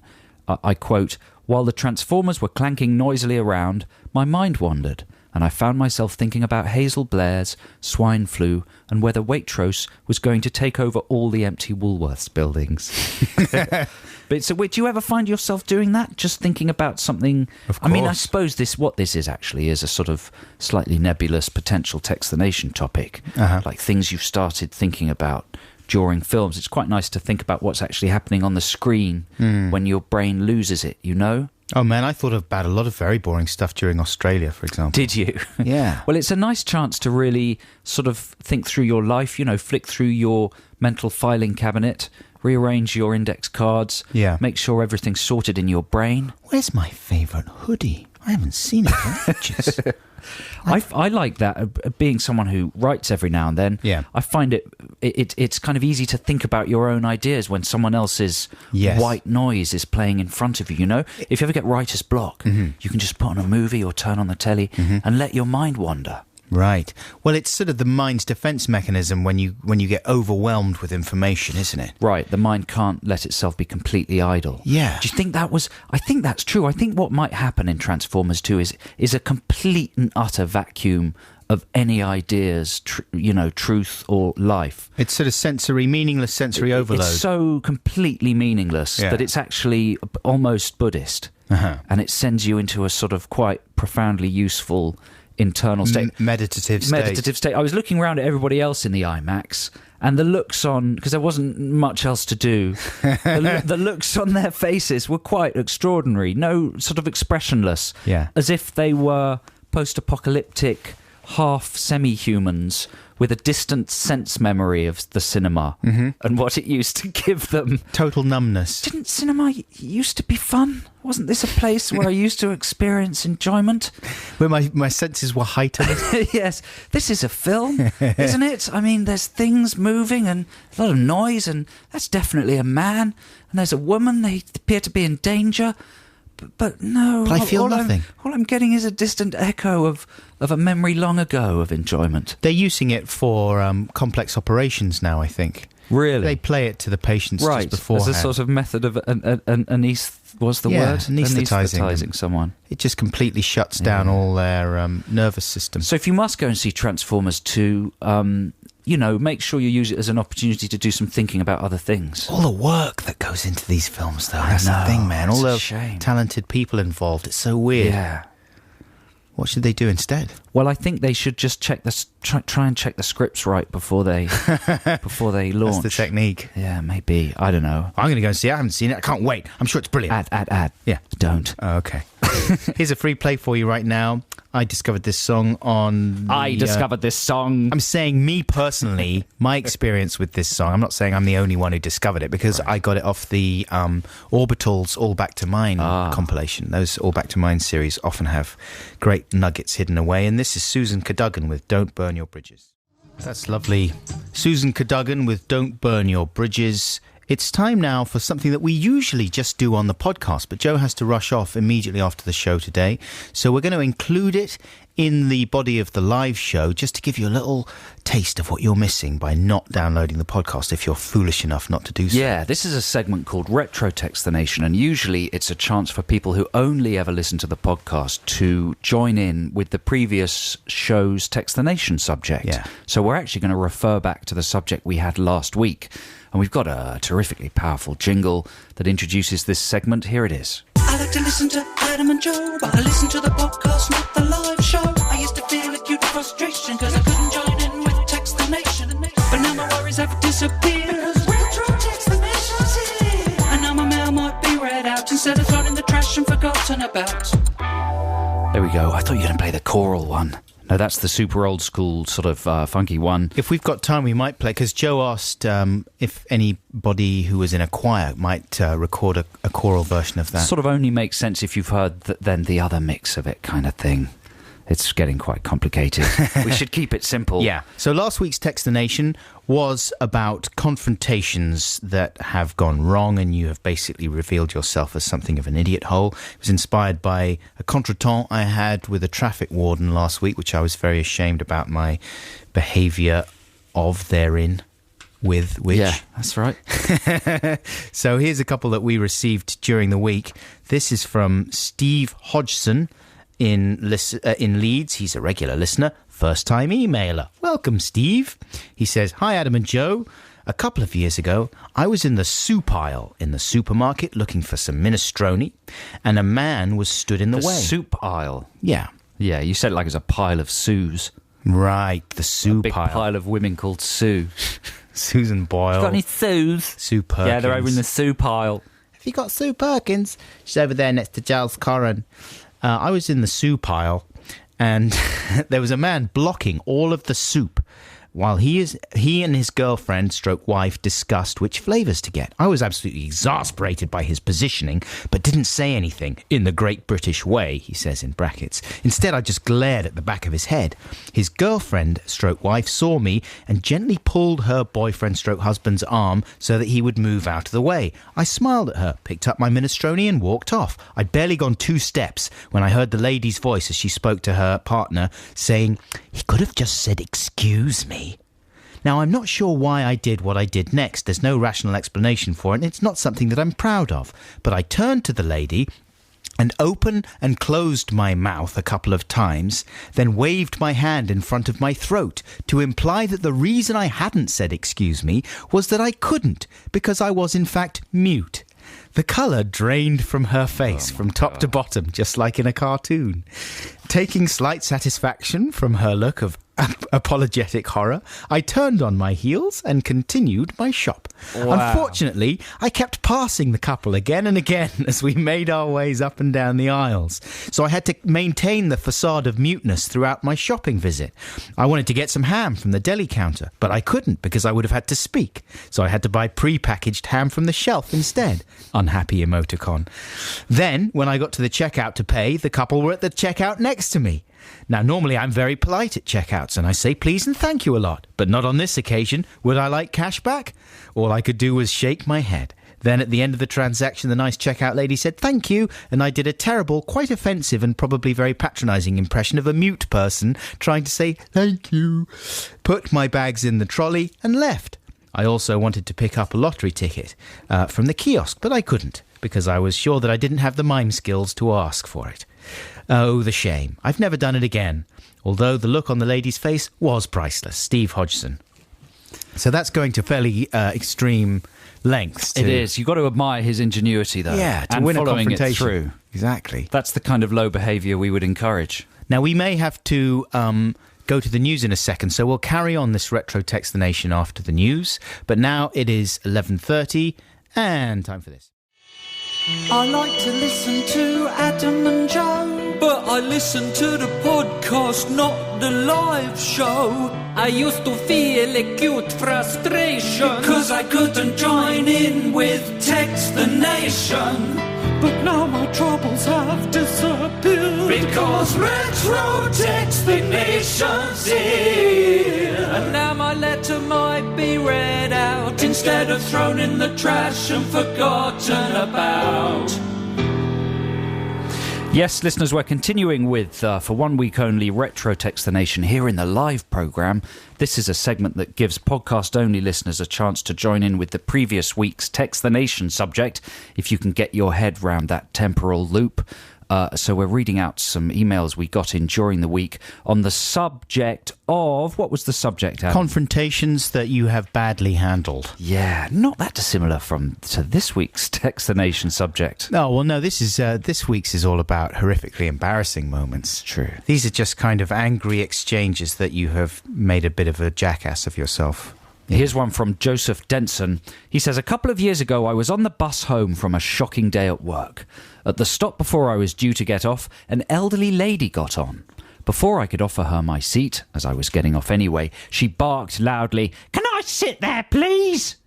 I quote, "While the Transformers were clanking noisily around, my mind wandered, and I found myself thinking about Hazel Blair's swine flu and whether Waitrose was going to take over all the empty Woolworths buildings." But so, do you ever find yourself doing that? Just thinking about something? Of course. I mean, I suppose what this is actually is a sort of slightly nebulous potential Text the Nation topic, like things you've started thinking about during films. It's quite nice to think about what's actually happening on the screen when your brain loses it, you know? Oh, man, I thought about a lot of very boring stuff during Australia, for example. Did you? Yeah. Well, it's a nice chance to really sort of think through your life, you know, flick through your mental filing cabinet, rearrange your index cards, make sure everything's sorted in your brain. Where's my favourite hoodie? I haven't seen it for ages. I like that, being someone who writes every now and then. Yeah. I find it's kind of easy to think about your own ideas when someone else's white noise is playing in front of you, you know? If you ever get writer's block, you can just put on a movie or turn on the telly and let your mind wander. Right. Well, it's sort of the mind's defence mechanism when you get overwhelmed with information, isn't it? Right. The mind can't let itself be completely idle. Yeah. Do you think I think that's true. I think what might happen in Transformers 2 is a complete and utter vacuum of any ideas, truth or life. It's sort of meaningless sensory overload. It's so completely meaningless that it's actually almost Buddhist. And it sends you into a sort of quite profoundly useful internal state. Meditative state. I was looking around at everybody else in the IMAX, and the looks on, because there wasn't much else to do, the looks on their faces were quite extraordinary. No, sort of expressionless. Yeah. As if they were post-apocalyptic, half semi-humans with a distant sense memory of the cinema and what it used to give them. Total numbness. Didn't cinema used to be fun? Wasn't this a place where I used to experience enjoyment? Where my senses were heightened? Yes. This is a film, isn't it? I mean, there's things moving and a lot of noise, and that's definitely a man. And there's a woman, they appear to be in danger. But no, but I feel nothing. All I'm getting is a distant echo of a memory long ago of enjoyment. They're using it for complex operations now, I think. Really? They play it to the patients just beforehand. As a sort of method of anaesthetising someone. It just completely shuts down all their nervous system. So if you must go and see Transformers 2, make sure you use it as an opportunity to do some thinking about other things. All the work that goes into these films, though. That's the thing, man. All the talented people involved. It's so weird. Yeah. What should they do instead? Well, I think they should just try and check the scripts right before they launch. That's the technique. Yeah, maybe. I don't know. I'm going to go and see it. I haven't seen it. I can't wait. I'm sure it's brilliant. Ad. Yeah. Don't. Oh, okay. Here's a free play for you right now. I discovered this song on... I'm saying me personally, my experience with this song. I'm not saying I'm the only one who discovered it, because I got it off the Orbitals All Back to Mine compilation. Those All Back to Mine series often have great nuggets hidden away, and this is Susan Cadogan with Don't Burn Your Bridges. That's lovely. Susan Cadogan with Don't Burn Your Bridges. It's time now for something that we usually just do on the podcast, but Joe has to rush off immediately after the show today. So we're going to include it in the body of the live show just to give you a little taste of what you're missing by not downloading the podcast if you're foolish enough not to do so. Yeah, this is a segment called Retro Text the Nation, and usually it's a chance for people who only ever listen to the podcast to join in with the previous show's Text the Nation subject. Yeah. So we're actually going to refer back to the subject we had last week, and we've got a terrifically powerful jingle that introduces this segment. Here it is. I like to listen to Adam and Joe, but I listen to the podcast, not the live show. I used to feel acute frustration because I couldn't join in with Text the Nation. But now my worries have disappeared because Retro Text the Nation's here. And forgotten about. There we go. I thought you were going to play the choral one. No, that's the super old school sort of funky one. If we've got time, we might play, because Joe asked if anybody who was in a choir might record a choral version of that. Sort of only makes sense if you've heard then the other mix of it kind of thing. It's getting quite complicated. We should keep it simple. Yeah. So last week's Text the Nation was about confrontations that have gone wrong, and you have basically revealed yourself as something of an idiot hole. It was inspired by a contretemps I had with a traffic warden last week, which I was very ashamed about my behaviour of therein. With which... Yeah, that's right. So here's a couple that we received during the week. This is from Steve Hodgson in Leeds. He's a regular listener, first-time emailer. Welcome, Steve. He says, "Hi, Adam and Joe. A couple of years ago, I was in the soup aisle in the supermarket looking for some minestrone, and a man was stood in the way." Soup aisle. Yeah. Yeah, you said it like it's a pile of Sues. Right, the soup Big aisle. pile of women called Sue. Susan Boyle. Got any Sues? Sue Perkins. Yeah, they're over in the soup aisle. Have you got Sue Perkins? She's over there next to Giles Corran. I was in the soup aisle, and there was a man blocking all of the soup while he and his girlfriend stroke wife discussed which flavours to get. I was absolutely exasperated by his positioning, but didn't say anything in the Great British way, he says in brackets. Instead, I just glared at the back of his head. His girlfriend stroke wife saw me and gently pulled her boyfriend stroke husband's arm so that he would move out of the way. I smiled at her, picked up my minestrone and walked off. I'd barely gone 2 steps when I heard the lady's voice as she spoke to her partner, saying, "He could have just said, 'Excuse me.'" Now, I'm not sure why I did what I did next. There's no rational explanation for it, and it's not something that I'm proud of. But I turned to the lady and opened and closed my mouth a couple of times, then waved my hand in front of my throat to imply that the reason I hadn't said "excuse me" was that I couldn't, because I was in fact mute. The colour drained from her face from top to bottom, just like in a cartoon. Taking slight satisfaction from her look of apologetic horror, I turned on my heels and continued my shop. Wow. Unfortunately, I kept passing the couple again and again as we made our ways up and down the aisles, so I had to maintain the facade of muteness throughout my shopping visit. I wanted to get some ham from the deli counter, but I couldn't because I would have had to speak, so I had to buy pre-packaged ham from the shelf instead. Unhappy emoticon. Then, when I got to the checkout to pay, the couple were at the checkout next to me. Now, normally I'm very polite at checkouts and I say please and thank you a lot, but not on this occasion. Would I like cash back? All I could do was shake my head. Then at the end of the transaction, the nice checkout lady said thank you, and I did a terrible, quite offensive and probably very patronising impression of a mute person trying to say thank you, put my bags in the trolley and left. I also wanted to pick up a lottery ticket from the kiosk, but I couldn't because I was sure that I didn't have the mime skills to ask for it. Oh, the shame. I've never done it again, although the look on the lady's face was priceless. Steve Hodgson. So that's going to fairly extreme lengths. It is. You've got to admire his ingenuity, though. Yeah, to and win a following it confrontation. through. Exactly. That's the kind of low behaviour we would encourage. Now, we may have to go to the news in a second, so we'll carry on this Retro Text the Nation after the news. But now it is 11:30, and time for this. I like to listen to Adam and Joe, but I listen to the podcast, not the live show. I used to feel acute frustration because I couldn't join in with Text the Nation. But now my troubles have disappeared because Retro Text the Nation's here. And now my letter might be read out instead of thrown in the trash and forgotten about. Yes, listeners, we're continuing with, for 1 week only, Retro Text the Nation here in the live programme. This is a segment that gives podcast-only listeners a chance to join in with the previous week's Text the Nation subject, if you can get your head round that temporal loop. So we're reading out some emails we got in during the week on the subject of... What was the subject, Adam? Confrontations that you have badly handled. Yeah, not that dissimilar to this week's Text the Nation subject. No, well, no, this week's is all about horrifically embarrassing moments. True. These are just kind of angry exchanges that you have made a bit of a jackass of yourself Here's one from Joseph Denson. He says, a couple of years ago, I was on the bus home from a shocking day at work. At the stop before I was due to get off, an elderly lady got on. Before I could offer her my seat, as I was getting off anyway, she barked loudly, "Can I sit there, please?"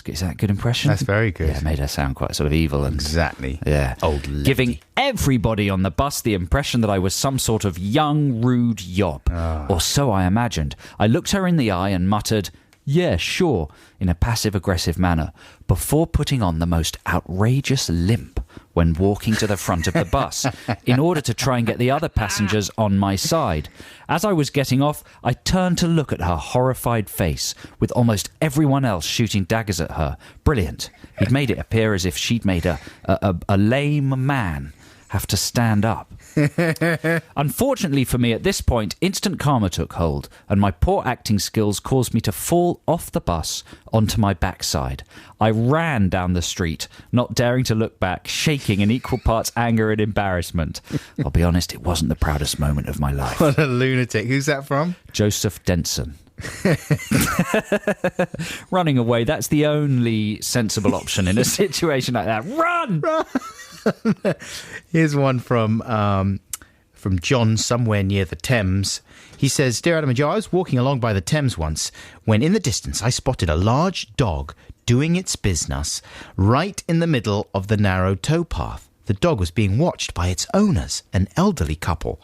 Is that a good impression? That's very good. Yeah, it made her sound quite sort of evil. And, Exactly. yeah. Old lady. Giving everybody on the bus the impression that I was some sort of young, rude yob. Or so I imagined. I looked her in the eye and muttered, "Yeah, sure," in a passive-aggressive manner, before putting on the most outrageous limp when walking to the front of the bus, in order to try and get the other passengers on my side. As I was getting off, I turned to look at her horrified face, with almost everyone else shooting daggers at her. Brilliant. He'd made it appear as if she'd made a lame man have to stand up. Unfortunately for me, at this point, instant karma took hold, and my poor acting skills caused me to fall off the bus onto my backside. I ran down the street, not daring to look back, shaking in equal parts anger and embarrassment. I'll be honest, it wasn't the proudest moment of my life. What a lunatic. Who's that from? Joseph Denson. Running away, that's the only sensible option in a situation like that. Run! Here's one from John, somewhere near the Thames. He says, "Dear Adam and Joe, I was walking along by the Thames once when in the distance I spotted a large dog doing its business right in the middle of the narrow towpath. The dog was being watched by its owners, an elderly couple.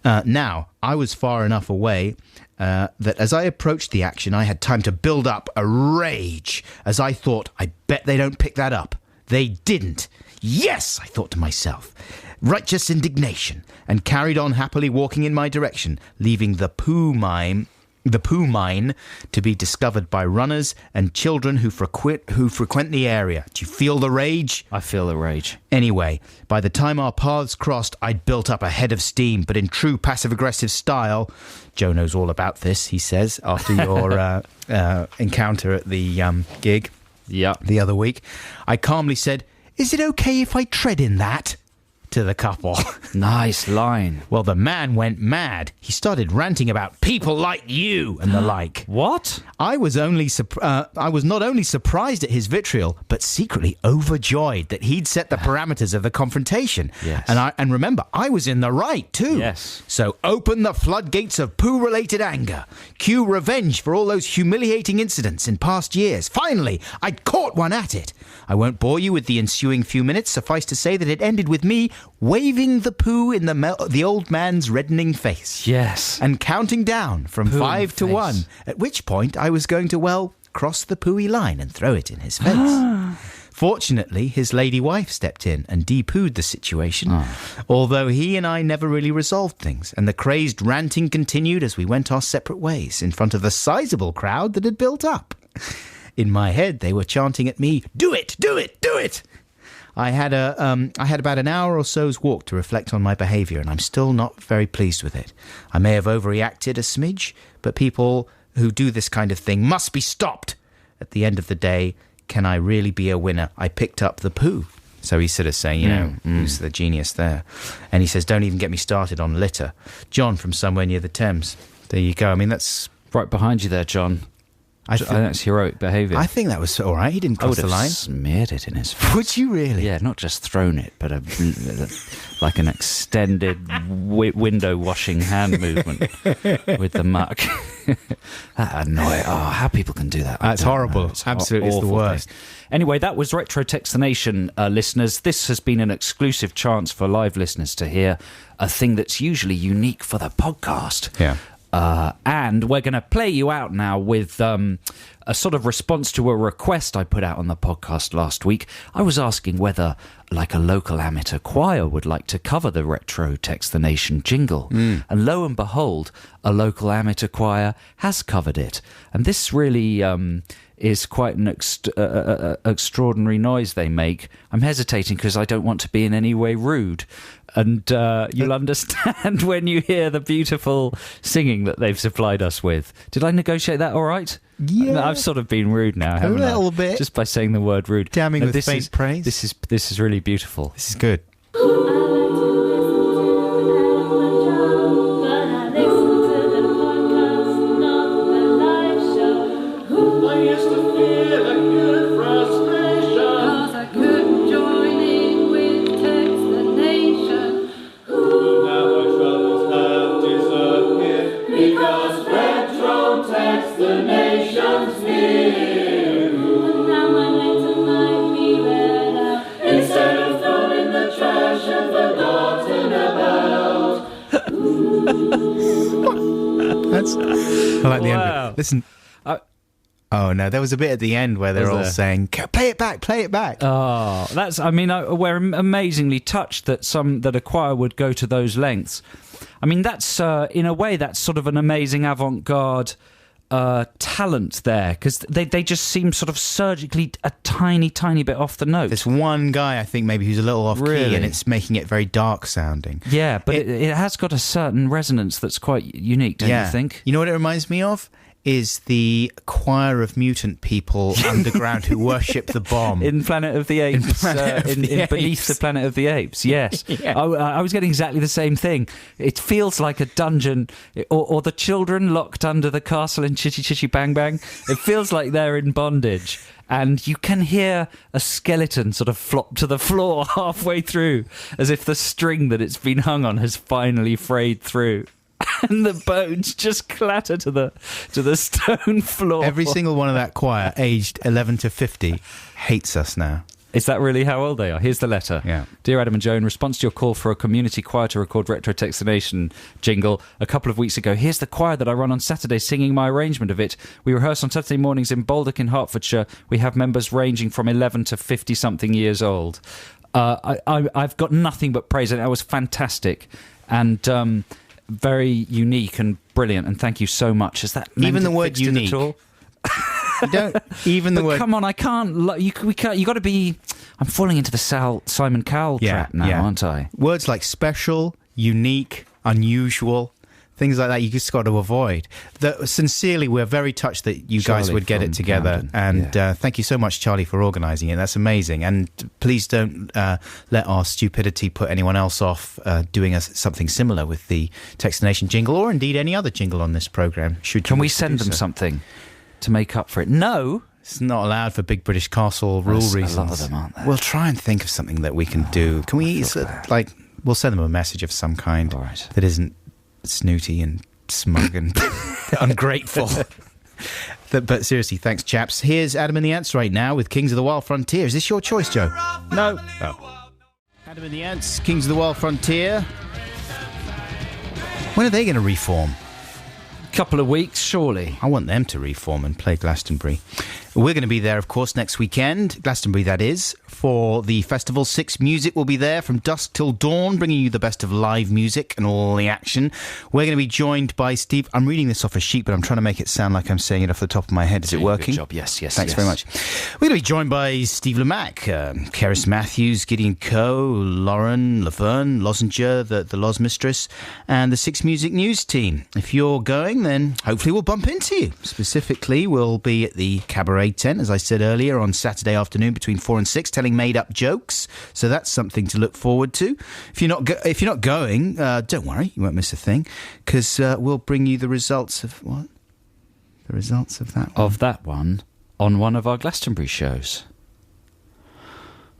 Now, I was far enough away that as I approached the action, I had time to build up a rage, as I thought, I bet they don't pick that up. They didn't. Yes, I thought to myself. Righteous indignation, and carried on happily walking in my direction, leaving the poo mine to be discovered by runners and children who frequent the area. Do you feel the rage?" I feel the rage. Anyway, by the time our paths crossed, I'd built up a head of steam, but in true passive-aggressive style. Joe knows all about this, he says, after your encounter at the gig the other week. I calmly said, "Is it okay if I tread in that?" to the couple. Nice line. Well, the man went mad. He started ranting about people like you and the like. What? I was not only surprised at his vitriol, but secretly overjoyed that he'd set the parameters of the confrontation. Yes. And remember, I was in the right too. Yes. So open the floodgates of poo-related anger. Cue revenge for all those humiliating incidents in past years. Finally, I'd caught one at it. I won't bore you with the ensuing few minutes. Suffice to say that it ended with me waving the poo in the old man's reddening face. Yes. And counting down from Poo 5 to face. 1, at which point I was going to, well, cross the pooey line and throw it in his face. Fortunately, his lady wife stepped in and de-pooed the situation, although he and I never really resolved things, and the crazed ranting continued as we went our separate ways in front of the sizable crowd that had built up. In my head, they were chanting at me, "Do it, do it, do it!" I had about an hour or so's walk to reflect on my behaviour, and I'm still not very pleased with it. I may have overreacted a smidge, but people who do this kind of thing must be stopped. At the end of the day, can I really be a winner? I picked up the poo. So he's sort of saying, who's the genius there? And he says, don't even get me started on litter. John from somewhere near the Thames. There you go. I mean, that's... Right behind you there, John. I think that's heroic behaviour. I think that was all right. He didn't cross the line. I would have smeared it in his face. Would you really? Yeah, not just thrown it, but like an extended window washing hand movement with the muck. That annoying. Oh, how people can do that. That's horrible. It's absolutely it's the worst. Thing. Anyway, that was Retro Text the Nation, listeners. This has been an exclusive chance for live listeners to hear a thing that's usually unique for the podcast. Yeah. And we're going to play you out now with a sort of response to a request I put out on the podcast last week. I was asking whether, like, a local amateur choir would like to cover the Retro Text the Nation jingle. And lo and behold, a local amateur choir has covered it. And this really is quite an extraordinary noise they make. I'm hesitating because I don't want to be in any way rude. And you'll understand when you hear the beautiful singing that they've supplied us with. Did I negotiate that all right? Yeah. I've sort of been rude now, haven't I? A little bit. Just by saying the word rude. Damning with faint praise. This is really beautiful. This is good. But I listen to the podcast, not the live show. I like the Wow. end. Listen. Oh no, there was a bit at the end where they're Was all there? saying, "Play it back, play it back." Oh, that's. I mean, we're amazingly touched that a choir would go to those lengths. I mean, that's in a way that's sort of an amazing avant-garde talent there, because they just seem sort of surgically a tiny bit off the note. There's one guy I think maybe who's a little off key, Really? and it's making it very dark sounding. Yeah, but it has got a certain resonance that's quite unique, don't you think? You know what it reminds me of? Is the choir of mutant people underground who worship the bomb. In Planet of the Apes, the Beneath Apes. the Planet of the Apes, yes. Yeah. I was getting exactly the same thing. It feels like a dungeon, or the children locked under the castle in Chitty Chitty Bang Bang. It feels like they're in bondage. And you can hear a skeleton sort of flop to the floor halfway through, as if the string that it's been hung on has finally frayed through. And the bones just clatter to the stone floor. Every single one of that choir, aged 11 to 50, hates us now. Is that really how old they are? Here's the letter. Yeah. Dear Adam and Joe, in response to your call for a community choir to record Retro Textination jingle a couple of weeks ago, here's the choir that I run on Saturday singing my arrangement of it. We rehearse on Saturday mornings in Baldock in Hertfordshire. We have members ranging from 11 to 50-something years old. I've got nothing but praise, and that was fantastic. And very unique and brilliant, and thank you so much. Is that Even the word fixed it unique. at all? Don't even the But word. come on, I can't. You got to be. I'm falling into the Simon Cowell trap now, aren't I? Words like special, unique, unusual, things like that you just got to avoid. Sincerely, we're very touched that you guys Charlie would get from it together. Camden, And thank you so much, Charlie, for organising it. That's amazing. And please don't let our stupidity put anyone else off doing something similar with the Textination jingle, or indeed any other jingle on this programme. Can we send them something to make up for it? No. It's not allowed for Big British Castle rule There's reasons. a lot of them, aren't there? We'll try and think of something that we can do. Can we, we'll send them a message of some kind All right. that isn't snooty and smug and ungrateful. But seriously, thanks, chaps. Here's Adam and the Ants right now with Kings of the Wild Frontier. Is this your choice, Joe? No. Adam and the Ants, Kings of the Wild Frontier. When are they going to reform? Couple of weeks, surely. I want them to reform and play Glastonbury. We're going to be there, of course, next weekend. Glastonbury, that is, for the festival. Six Music will be there from dusk till dawn, bringing you the best of live music and all the action. We're going to be joined by Steve. I'm reading this off a sheet, but I'm trying to make it sound like I'm saying it off the top of my head. Is it working? Good job. Yes. Thanks very much. We're going to be joined by Steve Lamack, Keris Matthews, Gideon Coe, Lauren Laverne, Lozinger, the Loz Mistress, and the Six Music News team. If you're going, then hopefully we'll bump into you. Specifically, we'll be at the Cabaret Tent, as I said earlier, on Saturday afternoon between 4 and 6, telling made-up jokes. So that's something to look forward to. If you're not going, don't worry, you won't miss a thing, because we'll bring you the results of what? The results of that one. Of that one on one of our Glastonbury shows.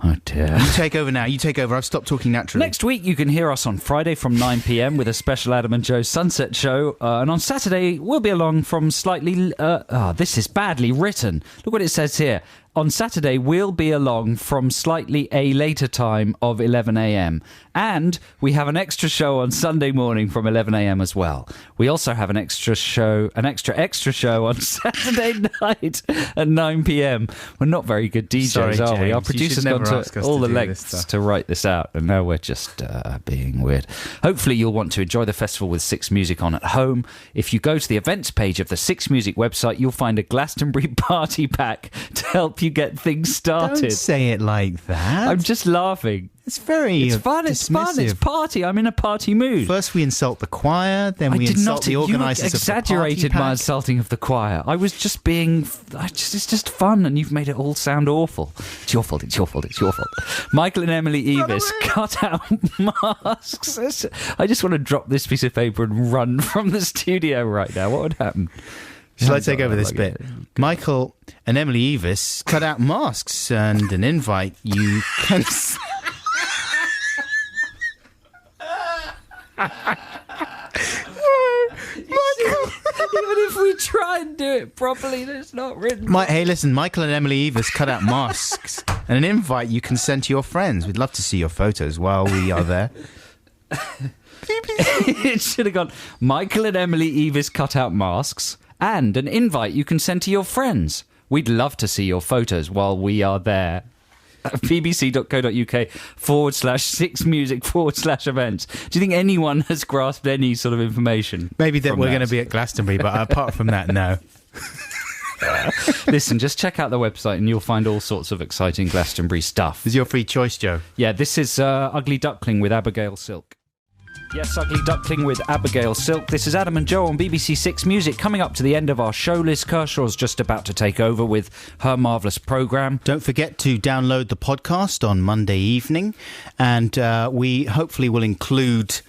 Oh dear. You take over now. You take over. I've stopped talking naturally. Next week, you can hear us on Friday from 9 p.m. with a special Adam and Joe Sunset show. And on Saturday, we'll be along from slightly... this is badly written. Look what it says here. On Saturday, we'll be along from slightly a later time of 11 a.m. And we have an extra show on Sunday morning from 11 a.m. as well. We also have an extra show on Saturday night at 9 p.m. We're not very good DJs, Sorry, are we? James. Our You producer's should gone never ask to us all to the do this lengths stuff. to write this out, and now we're just being weird. Hopefully you'll want to enjoy the festival with Six Music on at home. If you go to the events page of the Six Music website, you'll find a Glastonbury party pack to help you get things started. Don't say it like that. I'm just laughing. It's very It's fun, it's dismissive. party. I'm in a party mood. First we insult the choir, then we I did insult not. the organisers of the exaggerated party my pack. insulting of the choir. I was just being. It's just fun, and you've made it all sound awful. It's your fault. It's your fault. It's your fault. Michael and Emily Evis cut out masks. I just want to drop this piece of paper and run from the studio right now. What would happen? Shall I take over this bit? Michael and Emily Evis cut out masks and an invite you can... Even if we try and do it properly, it's not written. Hey, listen, Michael and Emily Evis cut out masks and an invite you can send to your friends. We'd love to see your photos while we are there. It should have gone Michael and Emily Eavis cut-out masks and an invite you can send to your friends. We'd love to see your photos while we are there. bbc.co.uk/6music/events. Do you think anyone has grasped any sort of information? Maybe that we're going to be at Glastonbury, but apart from that, no. Listen, just check out the website and you'll find all sorts of exciting Glastonbury stuff. This is your free choice, Joe. Yeah, this is Ugly Duckling with Abigail Silk. Yes, Ugly Duckling with Abigail Silk. This is Adam and Joe on BBC Six Music. Coming up to the end of our show, Liz Kershaw's just about to take over with her marvellous programme. Don't forget to download the podcast on Monday evening, and we hopefully will include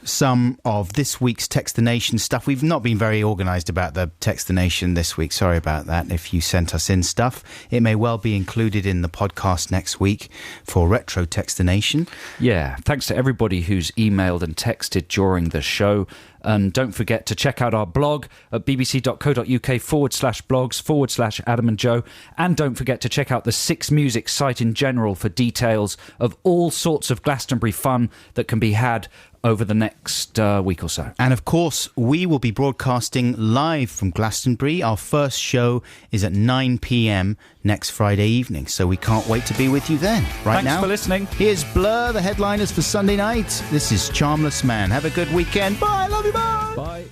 some of this week's Text the Nation stuff. We've not been very organised about the Text the Nation this week. Sorry about that. If you sent us in stuff, it may well be included in the podcast next week for Retro Text the Nation. Yeah, thanks to everybody who's emailed and texted during the show. And don't forget to check out our blog at bbc.co.uk/blogs/Adam and Joe. And don't forget to check out the Six Music site in general for details of all sorts of Glastonbury fun that can be had over the next week or so. And of course, we will be broadcasting live from Glastonbury. Our first show is at 9 p.m. next Friday evening, so we can't wait to be with you then. Right now, thanks for listening. Here's Blur, the headliners for Sunday night. This is Charmless Man. Have a good weekend. Bye, love you, bye. Bye.